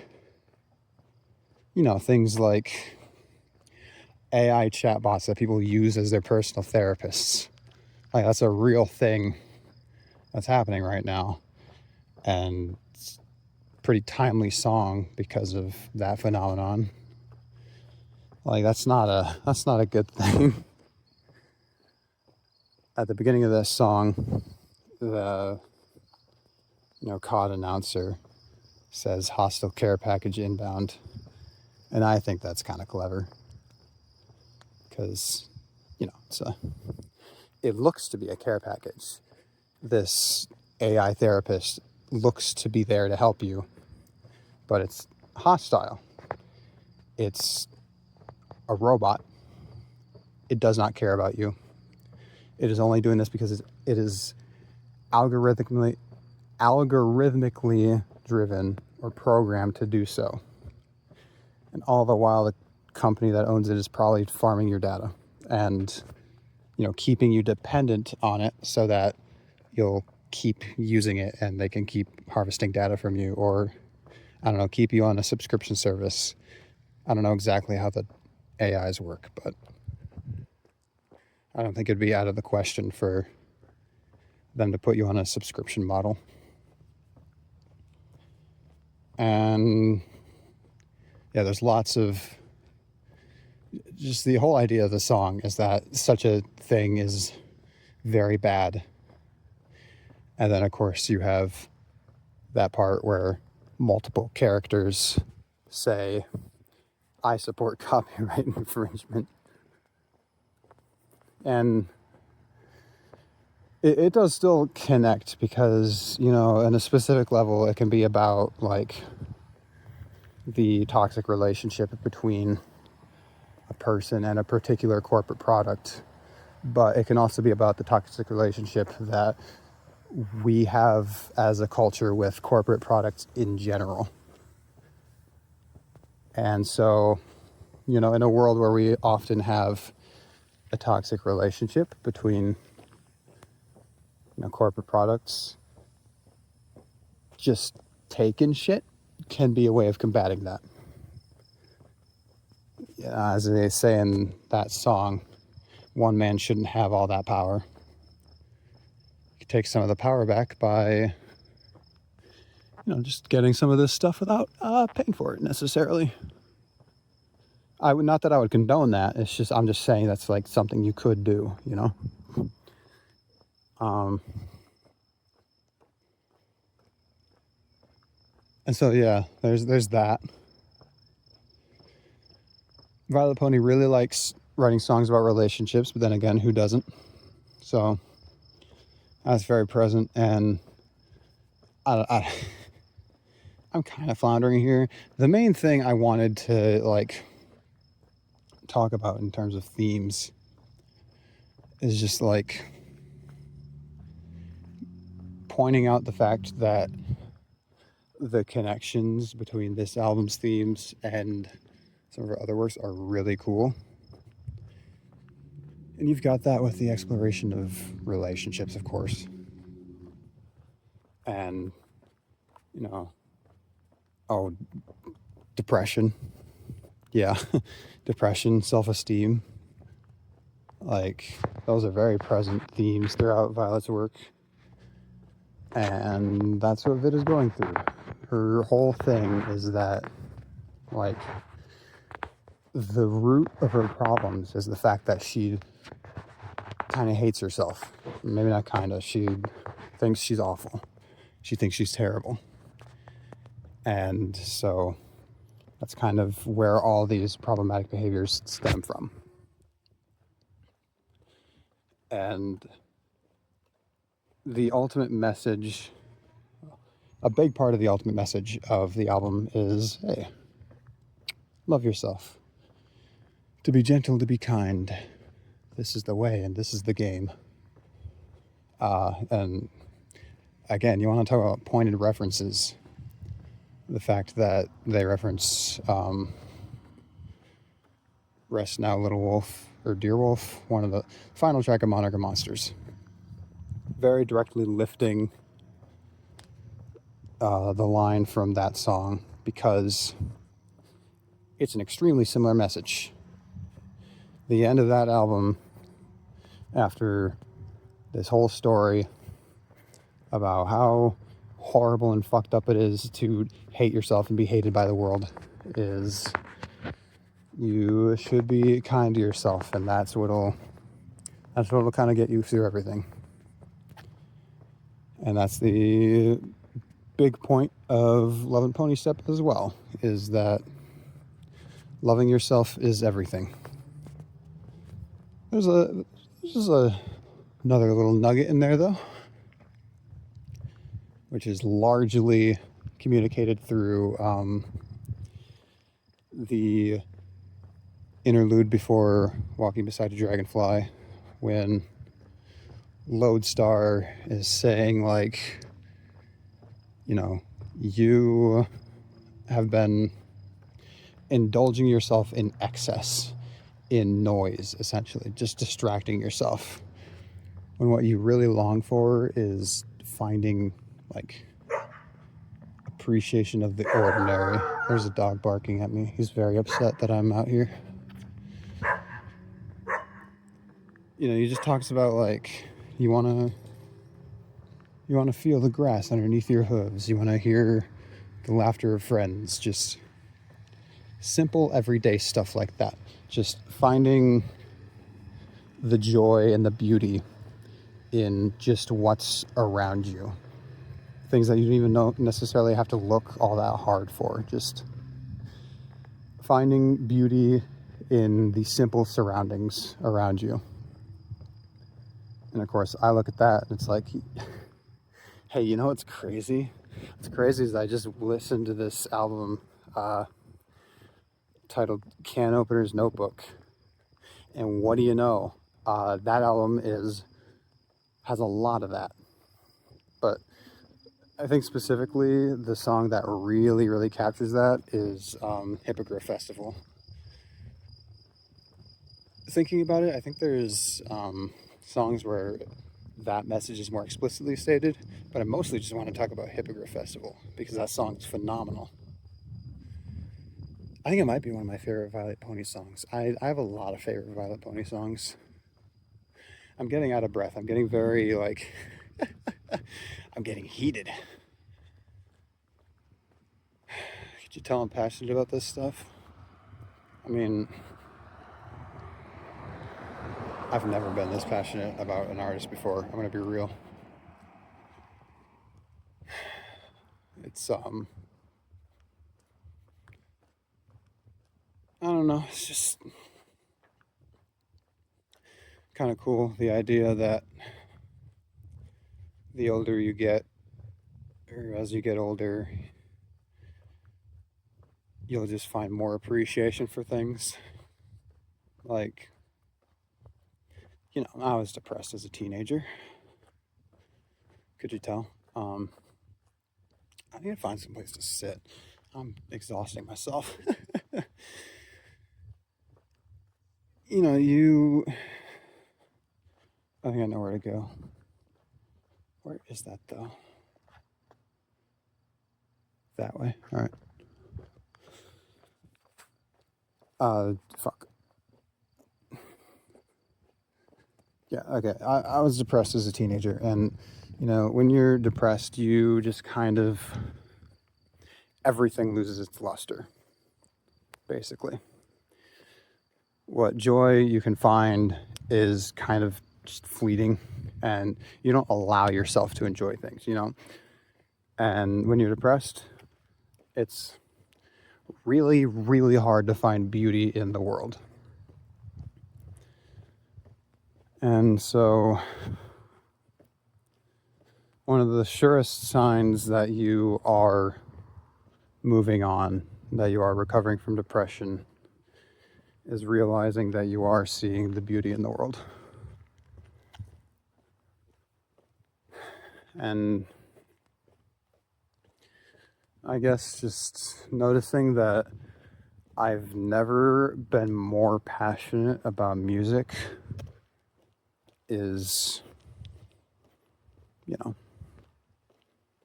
things like AI chatbots that people use as their personal therapists. Like, that's a real thing that's happening right now. And it's a pretty timely song because of that phenomenon. Like, that's not a good thing. At the beginning of this song, the COD announcer says hostile care package inbound. And I think that's kind of clever. Because, it looks to be a care package. This AI therapist looks to be there to help you, but it's hostile. It's a robot. It does not care about you. It is only doing this because it is algorithmically driven or programmed to do so. And all the while, the company that owns it is probably farming your data and keeping you dependent on it so that you'll keep using it and they can keep harvesting data from you, or keep you on a subscription service. I don't know exactly how the AIs work, but I don't think it'd be out of the question for them to put you on a subscription model. And yeah, there's lots of just the whole idea of the song is that such a thing is very bad. And then, of course, you have that part where multiple characters say, I support copyright infringement. And it does still connect because, in a specific level, it can be about like the toxic relationship between a person and a particular corporate product. But it can also be about the toxic relationship that we have as a culture with corporate products in general. And so, in a world where we often have a toxic relationship between corporate products, just taking shit can be a way of combating that. As they say in that song, one man shouldn't have all that power. You can take some of the power back by just getting some of this stuff without paying for it necessarily. Not that I would condone that. It's just, I'm just saying that's like something you could do, And so, yeah, there's that. Vylet Pony really likes writing songs about relationships, but then again, who doesn't? So that's very present, and I'm kind of floundering here. The main thing I wanted to talk about in terms of themes is just pointing out the fact that the connections between this album's themes and some of her other works are really cool. And you've got that with the exploration of relationships, of course. And, depression. Yeah, depression, self-esteem. Those are very present themes throughout Vylet's work. And that's what Vid is going through. Her whole thing is that, the root of her problems is the fact that she kind of hates herself. Maybe not kind of. She thinks she's awful. She thinks she's terrible. And so That's kind of where all these problematic behaviors stem from. And the ultimate message, a big part of the ultimate message of the album is, hey, love yourself. To be gentle, to be kind. This is the way and this is the game. And again, you want to talk about pointed references. The fact that they reference Rest Now, Little Wolf, or Dear Wolf, one of the final track of Monarch of Monsters. Very directly lifting the line from that song because it's an extremely similar message. The end of that album, after this whole story about how horrible and fucked up it is to hate yourself and be hated by the world, is you should be kind to yourself, and that's what'll kind of get you through everything. And that's the big point of Love Ponystep as well, is that loving yourself is everything. There's another little nugget in there though, which is largely communicated through the interlude before Walking Beside a Dragonfly, when Lodestar is saying, like, you know, you have been indulging yourself in excess, in noise, essentially, just distracting yourself, when what you really long for is finding, like, appreciation of the ordinary. There's a dog barking at me. He's very upset that I'm out here. You know, he just talks about, like, you want to feel the grass underneath your hooves. You want to hear the laughter of friends. Just simple, everyday stuff like that. Just finding the joy and the beauty in just what's around you. Things that you don't even necessarily have to look all that hard for. Just finding beauty in the simple surroundings around you. And of course, I look at that and it's like, hey, you know what's crazy? What's crazy is I just listened to this album titled Can Opener's Notebook. And what do you know? That album has a lot of that. But I think specifically the song that really, really captures that is Hippogriff Festival. Thinking about it, I think there's songs where that message is more explicitly stated, but I mostly just want to talk about Hippogriff Festival because that song is phenomenal. I think it might be one of my favorite Vylet Pony songs. I have a lot of favorite Vylet Pony songs. I'm getting out of breath. I'm getting very, like, I'm getting heated. Could you tell I'm passionate about this stuff? I mean, I've never been this passionate about an artist before. I'm gonna be real. It's I don't know, it's just kind of cool, the idea that the older you get, or as you get older, you'll just find more appreciation for things. Like, you know, I was depressed as a teenager. Could you tell? I need to find some place to sit. I'm exhausting myself. You know, I think I know where to go. Where is that, though? That way. All right. Fuck. Yeah, okay. I was depressed as a teenager, and, you know, when you're depressed, you just kind of, everything loses its luster, basically. What joy you can find is kind of just fleeting, and you don't allow yourself to enjoy things, you know? And when you're depressed, it's really, really hard to find beauty in the world. And so one of the surest signs that you are moving on, that you are recovering from depression, is realizing that you are seeing the beauty in the world. And I guess just noticing that I've never been more passionate about music is,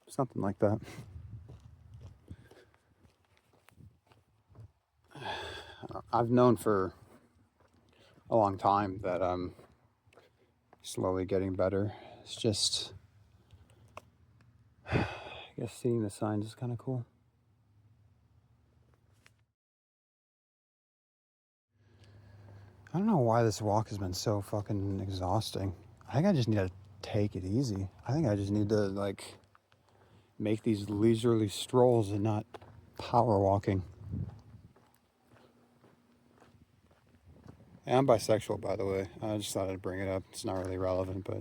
something like that. I've known for a long time that I'm slowly getting better. It's just, I guess seeing the signs is kind of cool. I don't know why this walk has been so fucking exhausting. I think I just need to take it easy. I think I just need to, make these leisurely strolls and not power walking. And I'm bisexual, by the way. I just thought I'd bring it up. It's not really relevant, but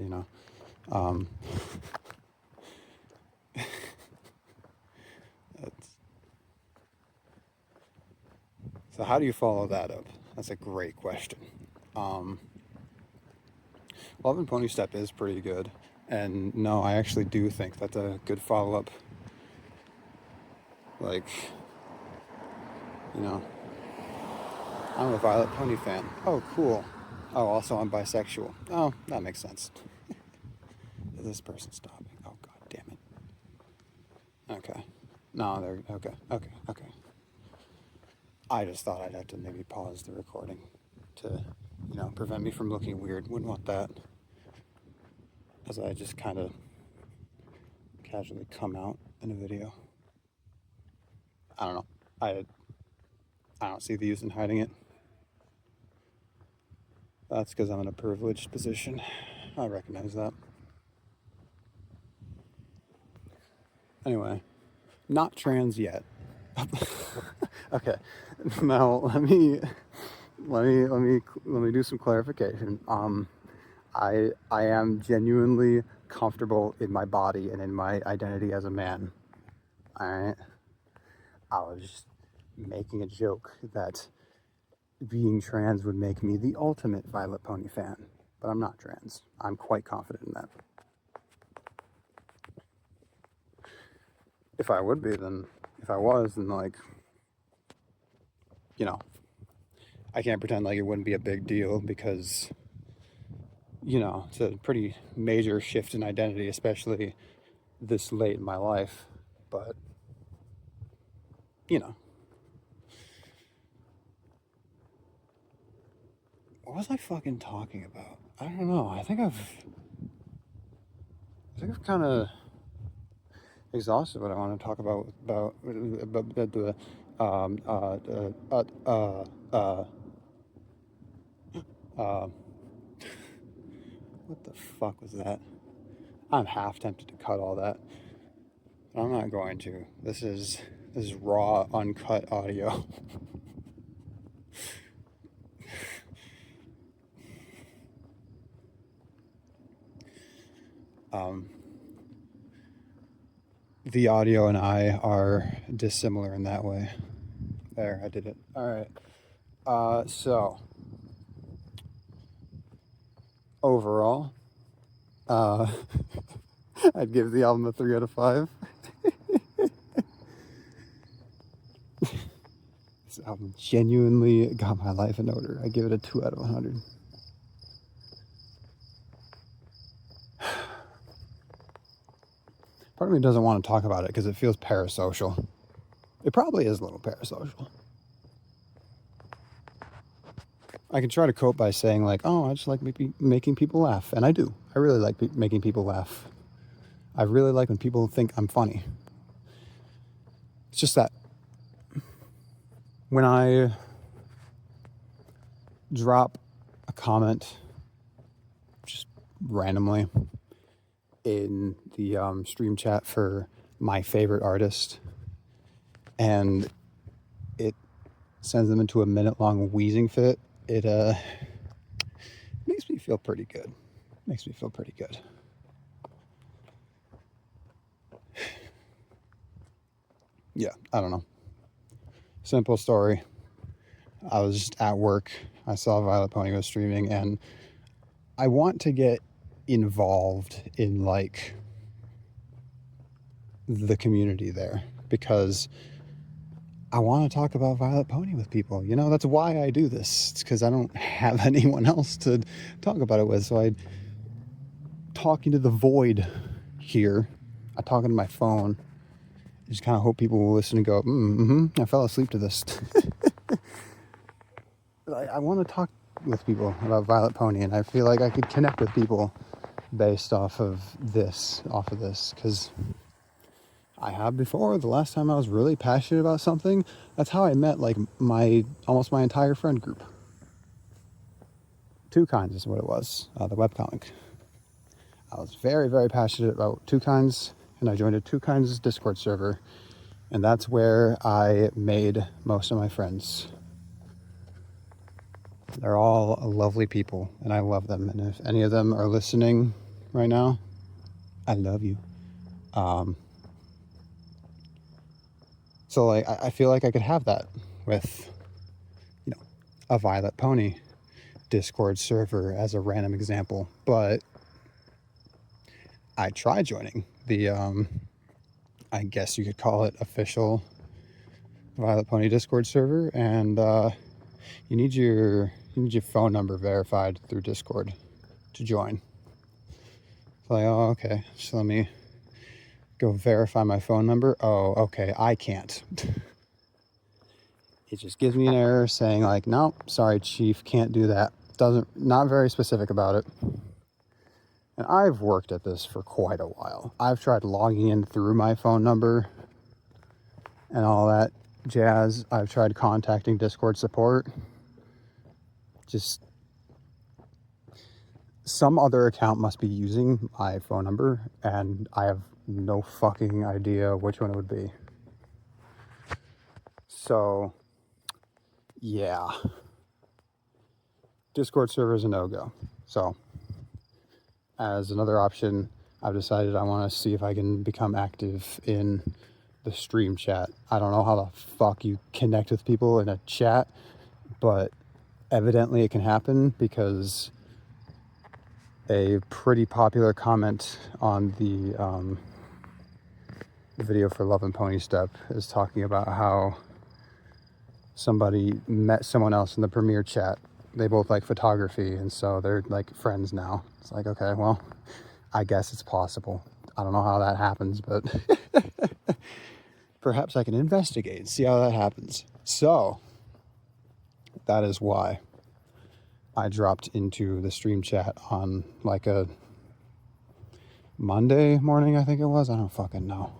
So how do you follow that up? That's a great question. Love Ponystep is pretty good. And no, I actually do think that's a good follow-up. I'm a Vylet Pony fan. Oh, cool. Oh, also I'm bisexual. Oh, that makes sense. Is this person stopping? Oh, god damn it. Okay. No, they're... Okay. I just thought I'd have to maybe pause the recording to, prevent me from looking weird. Wouldn't want that. As I just kind of casually come out in a video. I don't know. I don't see the use in hiding it. That's because I'm in a privileged position. I recognize that. Anyway, not trans yet. Okay, now let me do some clarification. I am genuinely comfortable in my body and in my identity as a man. All right. I was just making a joke that being trans would make me the ultimate Vylet Pony fan, but I'm not trans. I'm quite confident in that. If I would be, then if I was, then I can't pretend like it wouldn't be a big deal because, it's a pretty major shift in identity, especially this late in my life. But, what was I fucking talking about? I don't know. I think I've kind of exhausted what I want to talk about what the fuck was that? I'm half tempted to cut all that, but I'm not going to. This is raw, uncut audio. The audio and I are dissimilar in that way. There, I did it. All right. So overall, I'd give the album a 3 out of 5. This album genuinely got my life in order. I give it a 2 out of 100. Part of me doesn't want to talk about it because it feels parasocial. It probably is a little parasocial. I can try to cope by saying I just like making people laugh. And I do. I really like making people laugh. I really like when people think I'm funny. It's just that when I drop a comment just randomly in the stream chat for my favorite artist, and it sends them into a minute-long wheezing fit, it makes me feel pretty good. Makes me feel pretty good. Yeah, I don't know. Simple story. I was just at work. I saw Vylet Pony was streaming, and I want to get involved in like the community there because I want to talk about Vylet Pony with people. You know, that's why I do this. It's because I don't have anyone else to talk about it with. So I talking to the void here. I talk into my phone. I just kind of hope people will listen and go, I fell asleep to this. I want to talk with people about Vylet Pony, and I feel like I could connect with people based off of this, because I have before. The last time I was really passionate about something, that's how I met like almost my entire friend group. Two Kinds is what it was, the webcomic. I was very, very passionate about Two Kinds, and I joined a Two Kinds Discord server, and that's where I made most of my friends. They're all lovely people, and I love them. And if any of them are listening right now, I love you. So like, I feel like I could have that with, you know, a Vylet Pony Discord server as a random example. But I tried joining the, I guess you could call it official Vylet Pony Discord server, and you need your phone number verified through Discord to join. So like, oh, okay, so let me go verify my phone number. Oh, okay, I can't. It just gives me an error saying like, no, sorry, chief, can't do that. Not very specific about it. And I've worked at this for quite a while. I've tried logging in through my phone number and all that jazz. I've tried contacting Discord support. Just some other account must be using my phone number, and I have no fucking idea which one it would be. So, yeah. Discord server is a no-go. So, as another option, I've decided I want to see if I can become active in the stream chat. I don't know how the fuck you connect with people in a chat, but evidently it can happen because a pretty popular comment on the video for Love Ponystep is talking about how somebody met someone else in the premiere chat. They both like photography, and so they're like friends now. It's like, okay, well, I guess it's possible. I don't know how that happens, but perhaps I can investigate and see how that happens. So that is why I dropped into the stream chat on like a Monday morning, I think it was. I don't fucking know.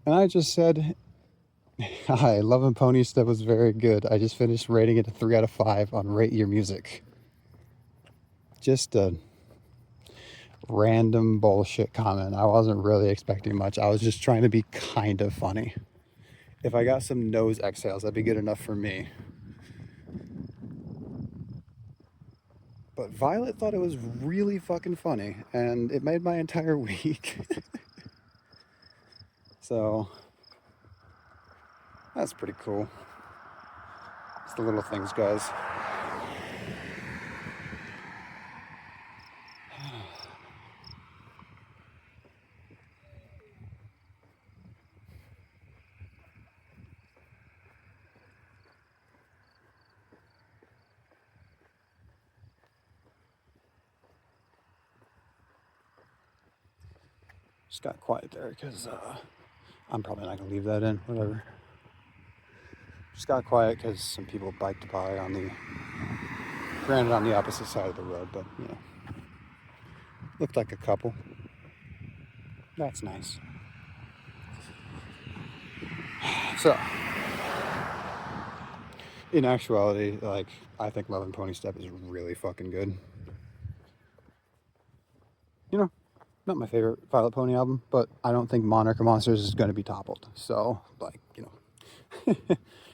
And I just said, hi, Love Ponystep was very good. I just finished rating it a 3 out of 5 on Rate Your Music. Just a random bullshit comment. I wasn't really expecting much. I was just trying to be kind of funny. If I got some nose exhales, that'd be good enough for me. But Vylet thought it was really fucking funny, and it made my entire week. So, that's pretty cool. It's the little things, guys. Just got quiet there because I'm probably not going to leave that in, whatever. Just got quiet because some people biked by granted on the opposite side of the road, but, you know, looked like a couple. That's nice. So, in actuality, like, I think Love Ponystep is really fucking good. You know, not my favorite Vylet Pony album, but I don't think Monarch of Monsters is going to be toppled. So, like, you know,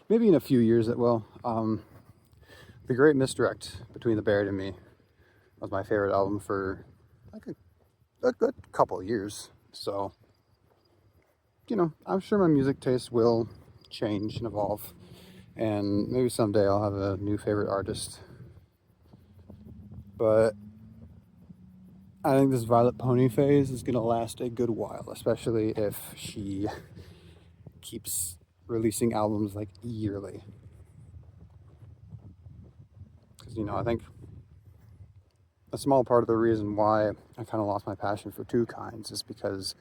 maybe in a few years it will. The Great Misdirect, Between the Buried and Me, was my favorite album for like a good couple of years. So, you know, I'm sure my music taste will change and evolve, and maybe someday I'll have a new favorite artist. But I think this Vylet Pony phase is going to last a good while, especially if she keeps releasing albums like yearly. Because, you know, I think a small part of the reason why I kind of lost my passion for Two Kinds is because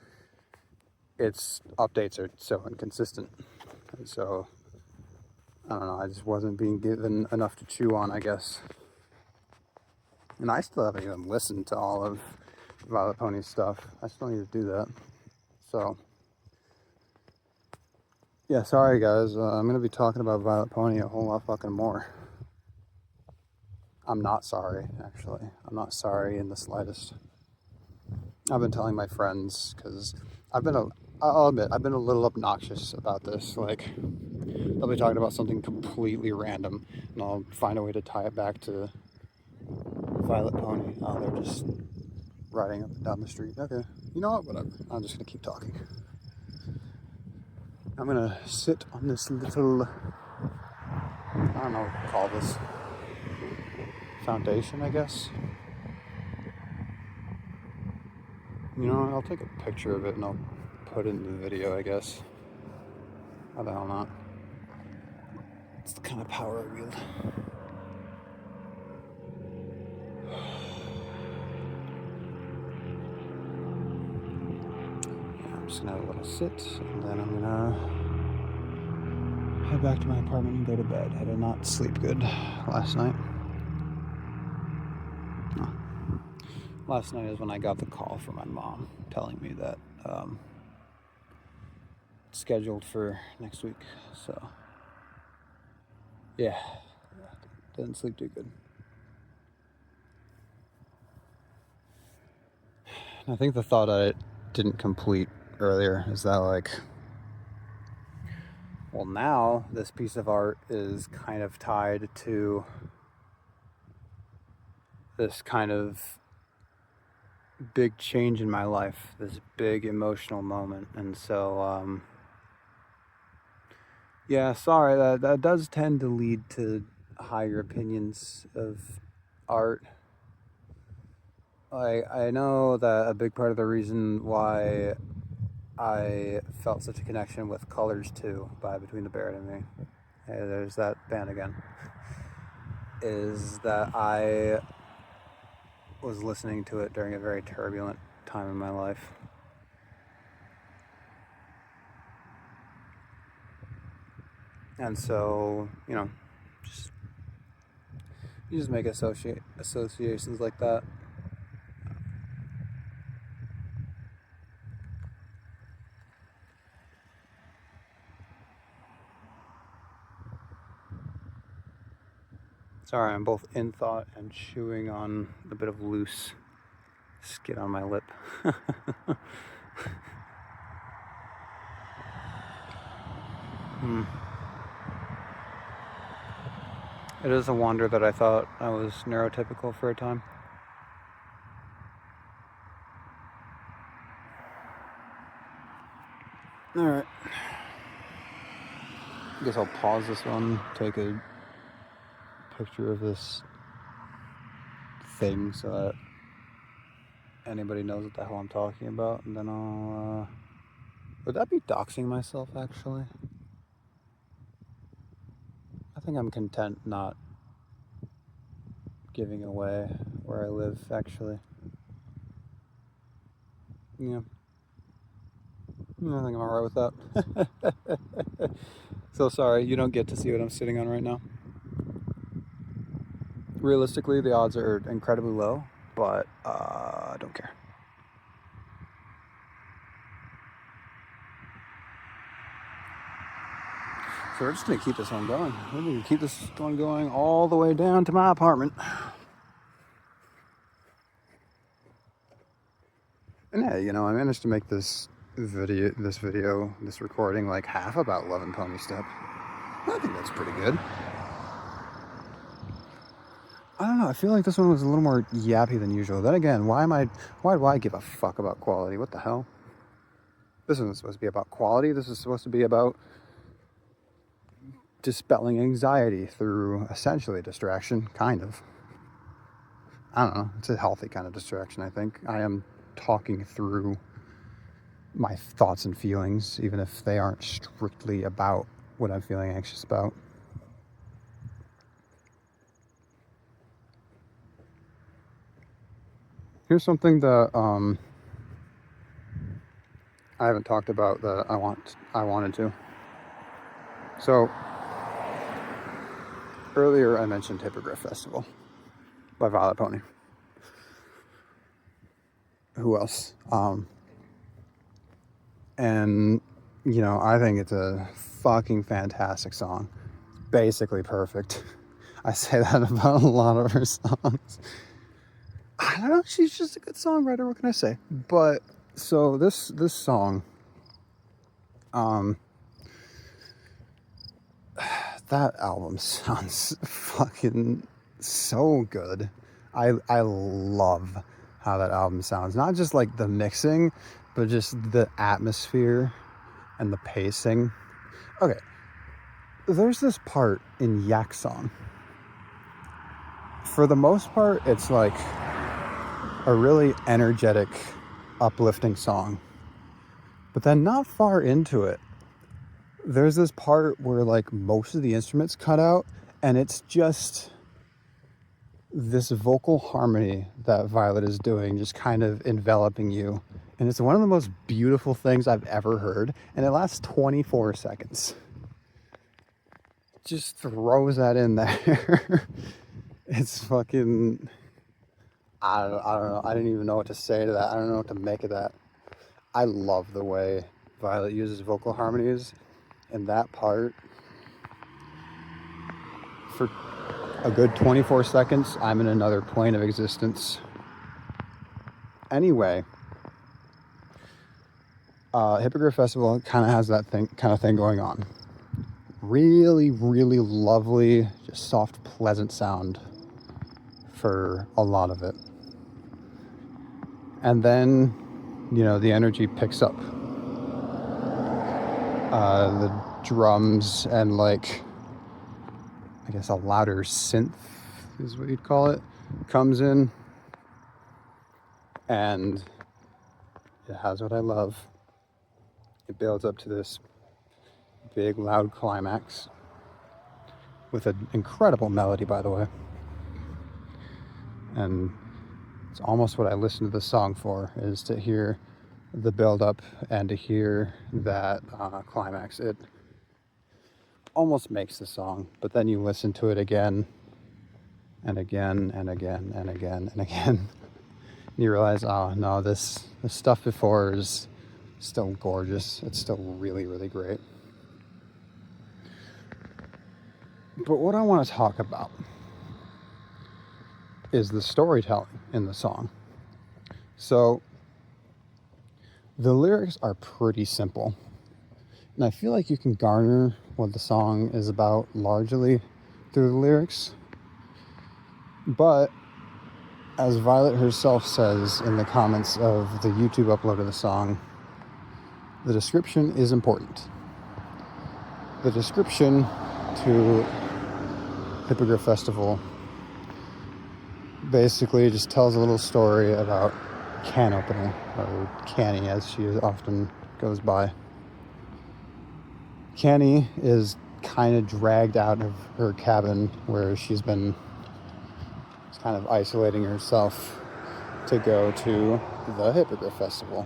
its updates are so inconsistent. And so, I don't know, I just wasn't being given enough to chew on, I guess. And I still haven't even listened to all of Vylet Pony's stuff. I still need to do that. So, yeah, sorry guys. I'm going to be talking about Vylet Pony a whole lot fucking more. I'm not sorry, actually. I'm not sorry in the slightest. I've been telling my friends, because I'll admit, I've been a little obnoxious about this. Like, they'll be talking about something completely random, and I'll find a way to tie it back to Vylet Pony. Oh, they're just riding up and down the street. Okay, you know what? Whatever. I'm just going to keep talking. I'm going to sit on this little, I don't know what to call this, foundation, I guess. You know, I'll take a picture of it and I'll put it in the video, I guess. How the hell not? It's the kind of power I wield. Yeah, I'm just gonna have a little sit, and then I'm gonna head back to my apartment and go to bed. I did not sleep good last night. No. Last night is when I got the call from my mom telling me that it's scheduled for next week. So, yeah, didn't sleep too good. I think the thought I didn't complete earlier is that, like, well, now this piece of art is kind of tied to this kind of big change in my life, this big emotional moment. And so, yeah, sorry, that does tend to lead to higher opinions of art. I know that a big part of the reason why I felt such a connection with Colors 2 by Between the Buried and Me, hey, there's that band again, is that I was listening to it during a very turbulent time in my life. And so, you know, you just make associations like that. Sorry, I'm both in thought and chewing on a bit of loose skin on my lip. It is a wonder that I thought I was neurotypical for a time. Alright. I guess I'll pause this one, take a picture of this thing so that anybody knows what the hell I'm talking about, and then I'll, would that be doxing myself, actually? I think I'm content not giving away where I live, actually. Yeah. I think I'm alright with that. So sorry, you don't get to see what I'm sitting on right now. Realistically, the odds are incredibly low, but I don't care. So we're just gonna keep this one going. We're gonna keep this one going all the way down to my apartment. And yeah, you know, I managed to make this recording like half about Love Ponystep. I think that's pretty good. I don't know, I feel like this one was a little more yappy than usual. Then again, why do I give a fuck about quality? What the hell? This isn't supposed to be about quality. This is supposed to be about dispelling anxiety through essentially distraction, kind of. I don't know. It's a healthy kind of distraction, I think. I am talking through my thoughts and feelings, even if they aren't strictly about what I'm feeling anxious about. Here's something that I haven't talked about that I wanted to. So earlier I mentioned Hippogriff Festival by Vylet Pony. Who else? And you know, I think it's a fucking fantastic song. It's basically perfect. I say that about a lot of her songs. I don't know, she's just a good songwriter, what can I say? But so this song, that album sounds fucking so good. I love how that album sounds. Not just like the mixing, but just the atmosphere and the pacing. Okay, there's this part in Yak Song. For the most part, it's like a really energetic, uplifting song. But then not far into it, there's this part where like most of the instruments cut out, and it's just this vocal harmony that Vylet is doing, just kind of enveloping you. And it's one of the most beautiful things I've ever heard, and it lasts 24 seconds. Just throws that in there. It's fucking, I don't know. I didn't even know what to say to that. I don't know what to make of that. I love the way Vylet uses vocal harmonies in that part. For a good 24 seconds, I'm in another plane of existence. Anyway, Hippogriff Festival kind of has that kind of thing going on. Really, really lovely, just soft, pleasant sound for a lot of it. And then, you know, the energy picks up. The drums and like, I guess a louder synth is what you'd call it, comes in, and it has what I love. It builds up to this big loud climax with an incredible melody, by the way. And it's almost what I listen to the song for, is to hear the build up and to hear that climax. It almost makes the song, but then you listen to it again and again and again and again and again, and you realize, oh no, this stuff before is still gorgeous. It's still really, really great. But what I want to talk about is the storytelling in the song. So the lyrics are pretty simple, and I feel like you can garner what the song is about largely through the lyrics. But as Vylet herself says in the comments of the YouTube upload of the song, the description is important. The description to Hippogriff Festival basically just tells a little story about can opening, or Canny as she often goes by. Canny is kind of dragged out of her cabin where she's been kind of isolating herself to go to the Hippogriff Festival.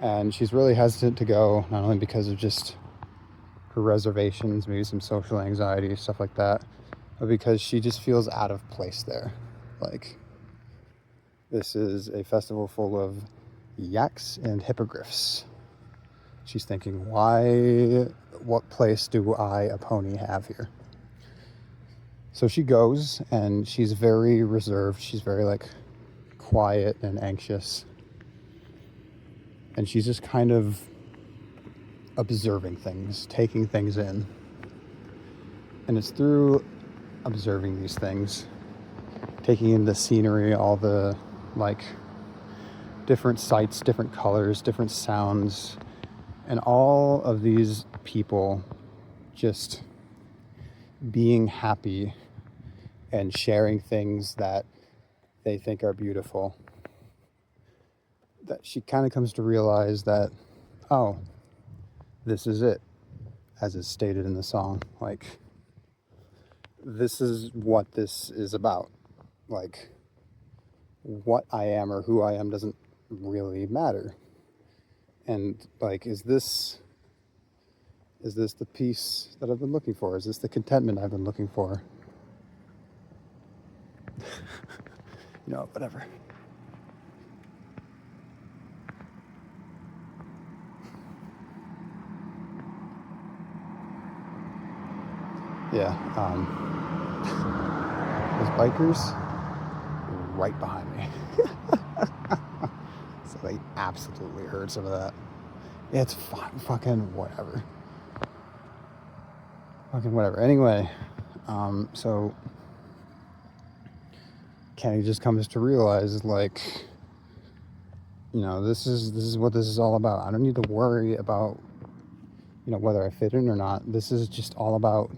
And she's really hesitant to go, not only because of just her reservations, maybe some social anxiety, stuff like that, but because she just feels out of place there. Like, this is a festival full of yaks and hippogriffs. She's thinking, what place do I, a pony, have here? So she goes, and she's very reserved. She's very, like, quiet and anxious. And she's just kind of observing things, taking things in. And it's through observing these things, taking in the scenery, all the like different sights, different colors, different sounds, and all of these people just being happy and sharing things that they think are beautiful, that she kind of comes to realize that, oh, this is it, as is stated in the song. Like, this is what this is about. Like, what I am or who I am doesn't really matter. And like, is this the peace that I've been looking for? Is this the contentment I've been looking for? Whatever. Yeah, those bikers right behind me. So they absolutely heard some of that. It's fucking whatever. Fucking whatever. Anyway, so Kenny just comes to realize, like, this is what this is all about. I don't need to worry about, whether I fit in or not. This is just all about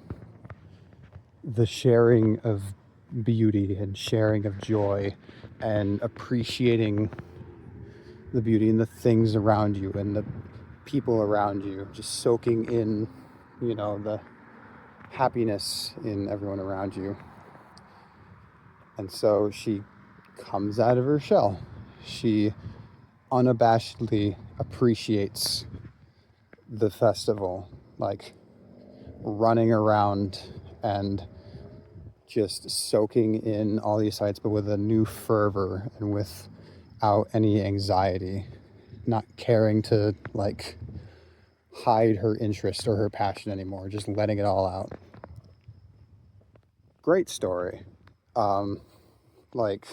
the sharing of beauty and sharing of joy and appreciating the beauty and the things around you and the people around you, just soaking in, the happiness in everyone around you. And so she comes out of her shell. She unabashedly appreciates the festival, like running around and just soaking in all these sights, but with a new fervor and without any anxiety, not caring to like hide her interest or her passion anymore, just letting it all out. Great story. Like,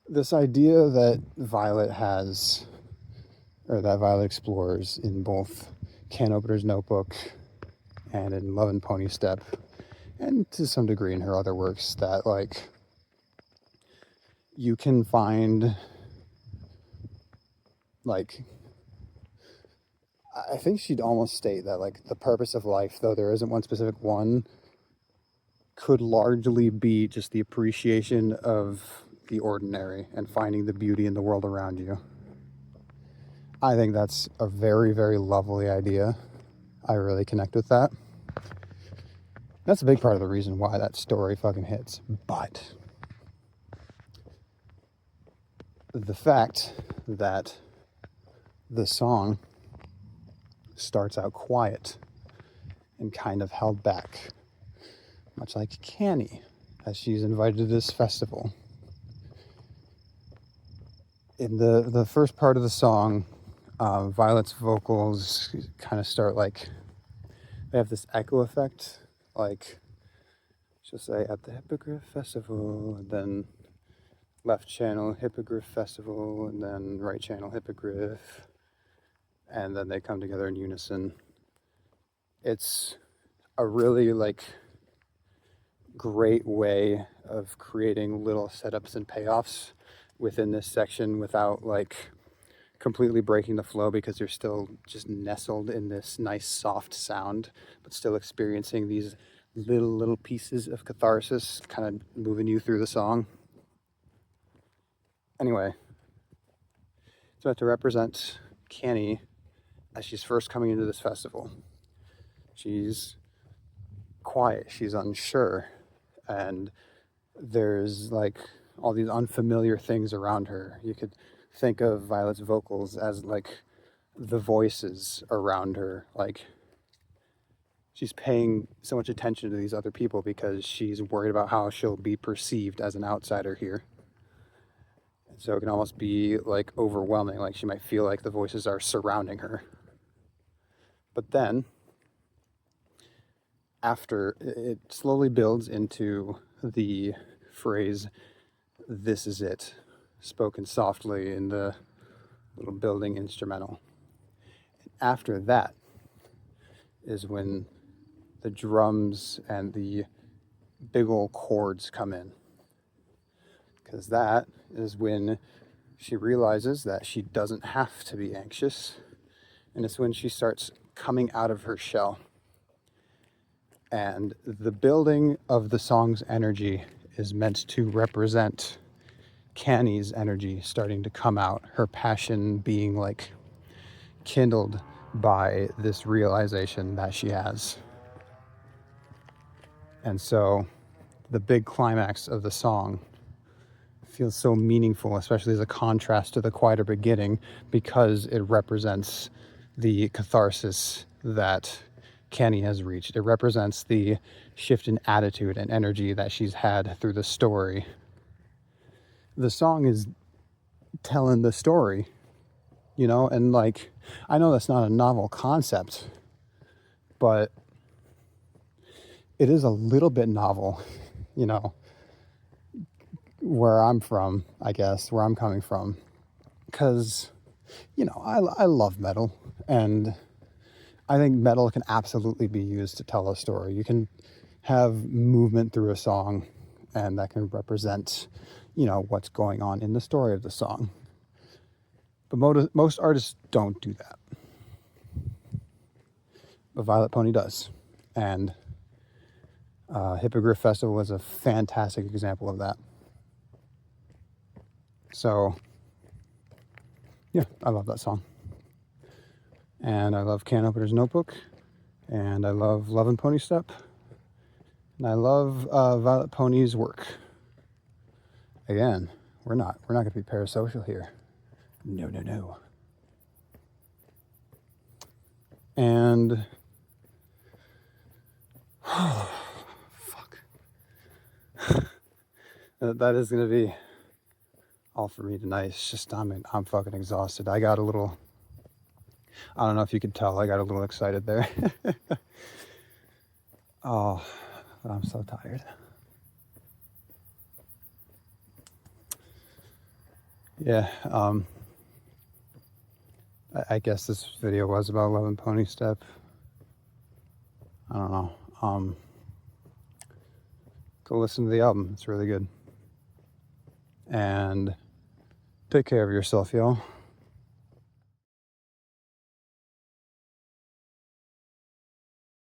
this idea that Vylet has, or that Vylet explores in both Can Opener's Notebook and in Love and Ponystep, and to some degree in her other works, that like you can find, like, I think she'd almost state that like the purpose of life, though there isn't one specific one, could largely be just the appreciation of the ordinary and finding the beauty in the world around you. I think that's a very, very lovely idea. I really connect with that. That's a big part of the reason why that story fucking hits. But the fact that the song starts out quiet and kind of held back, much like Canny, as she's invited to this festival. In the first part of the song, Vylet's vocals kind of start like, they have this echo effect, like she'll say at the Hippogriff Festival, and then left channel Hippogriff Festival, and then right channel Hippogriff, and then they come together in unison. It's a really like great way of creating little setups and payoffs within this section without like completely breaking the flow, because you're still just nestled in this nice soft sound, but still experiencing these little pieces of catharsis kind of moving you through the song. Anyway, so to represent Canny as she's first coming into this festival, she's quiet, she's unsure, and there's like all these unfamiliar things around her. You could think of Vylet's vocals as like the voices around her. Like, she's paying so much attention to these other people because she's worried about how she'll be perceived as an outsider here. And so it can almost be like overwhelming, like she might feel like the voices are surrounding her. But then, after, it slowly builds into the phrase, "This is it," spoken softly in the little building instrumental. And after that is when the drums and the big old chords come in. Because that is when she realizes that she doesn't have to be anxious. And it's when she starts coming out of her shell. And the building of the song's energy is meant to represent Canny's energy starting to come out, her passion being like kindled by this realization that she has. And so the big climax of the song feels so meaningful, especially as a contrast to the quieter beginning, because it represents the catharsis that Canny has reached. It represents the shift in attitude and energy that she's had through the story. The song is telling the story, you know, and like, I know that's not a novel concept, but it is a little bit novel, you know, where I'm from, I guess, where I'm coming from. Because, you know, I love metal, and I think metal can absolutely be used to tell a story. You can have movement through a song, and that can represent, you know, what's going on in the story of the song. But most artists don't do that. But Vylet Pony does. And Hippogriff Festival was a fantastic example of that. So, yeah, I love that song. And I love Can Opener's Notebook. And I love Love Ponystep. And I love Vylet Pony's work. Again, we're not going to be parasocial here. No, no, no. And fuck. That is going to be all for me tonight. It's just I'm fucking exhausted. I got a little, I don't know if you could tell, I got a little excited there. Oh, but I'm so tired. Yeah, I guess this video was about Love Ponystep. I don't know. Go listen to the album. It's really good. And take care of yourself, y'all.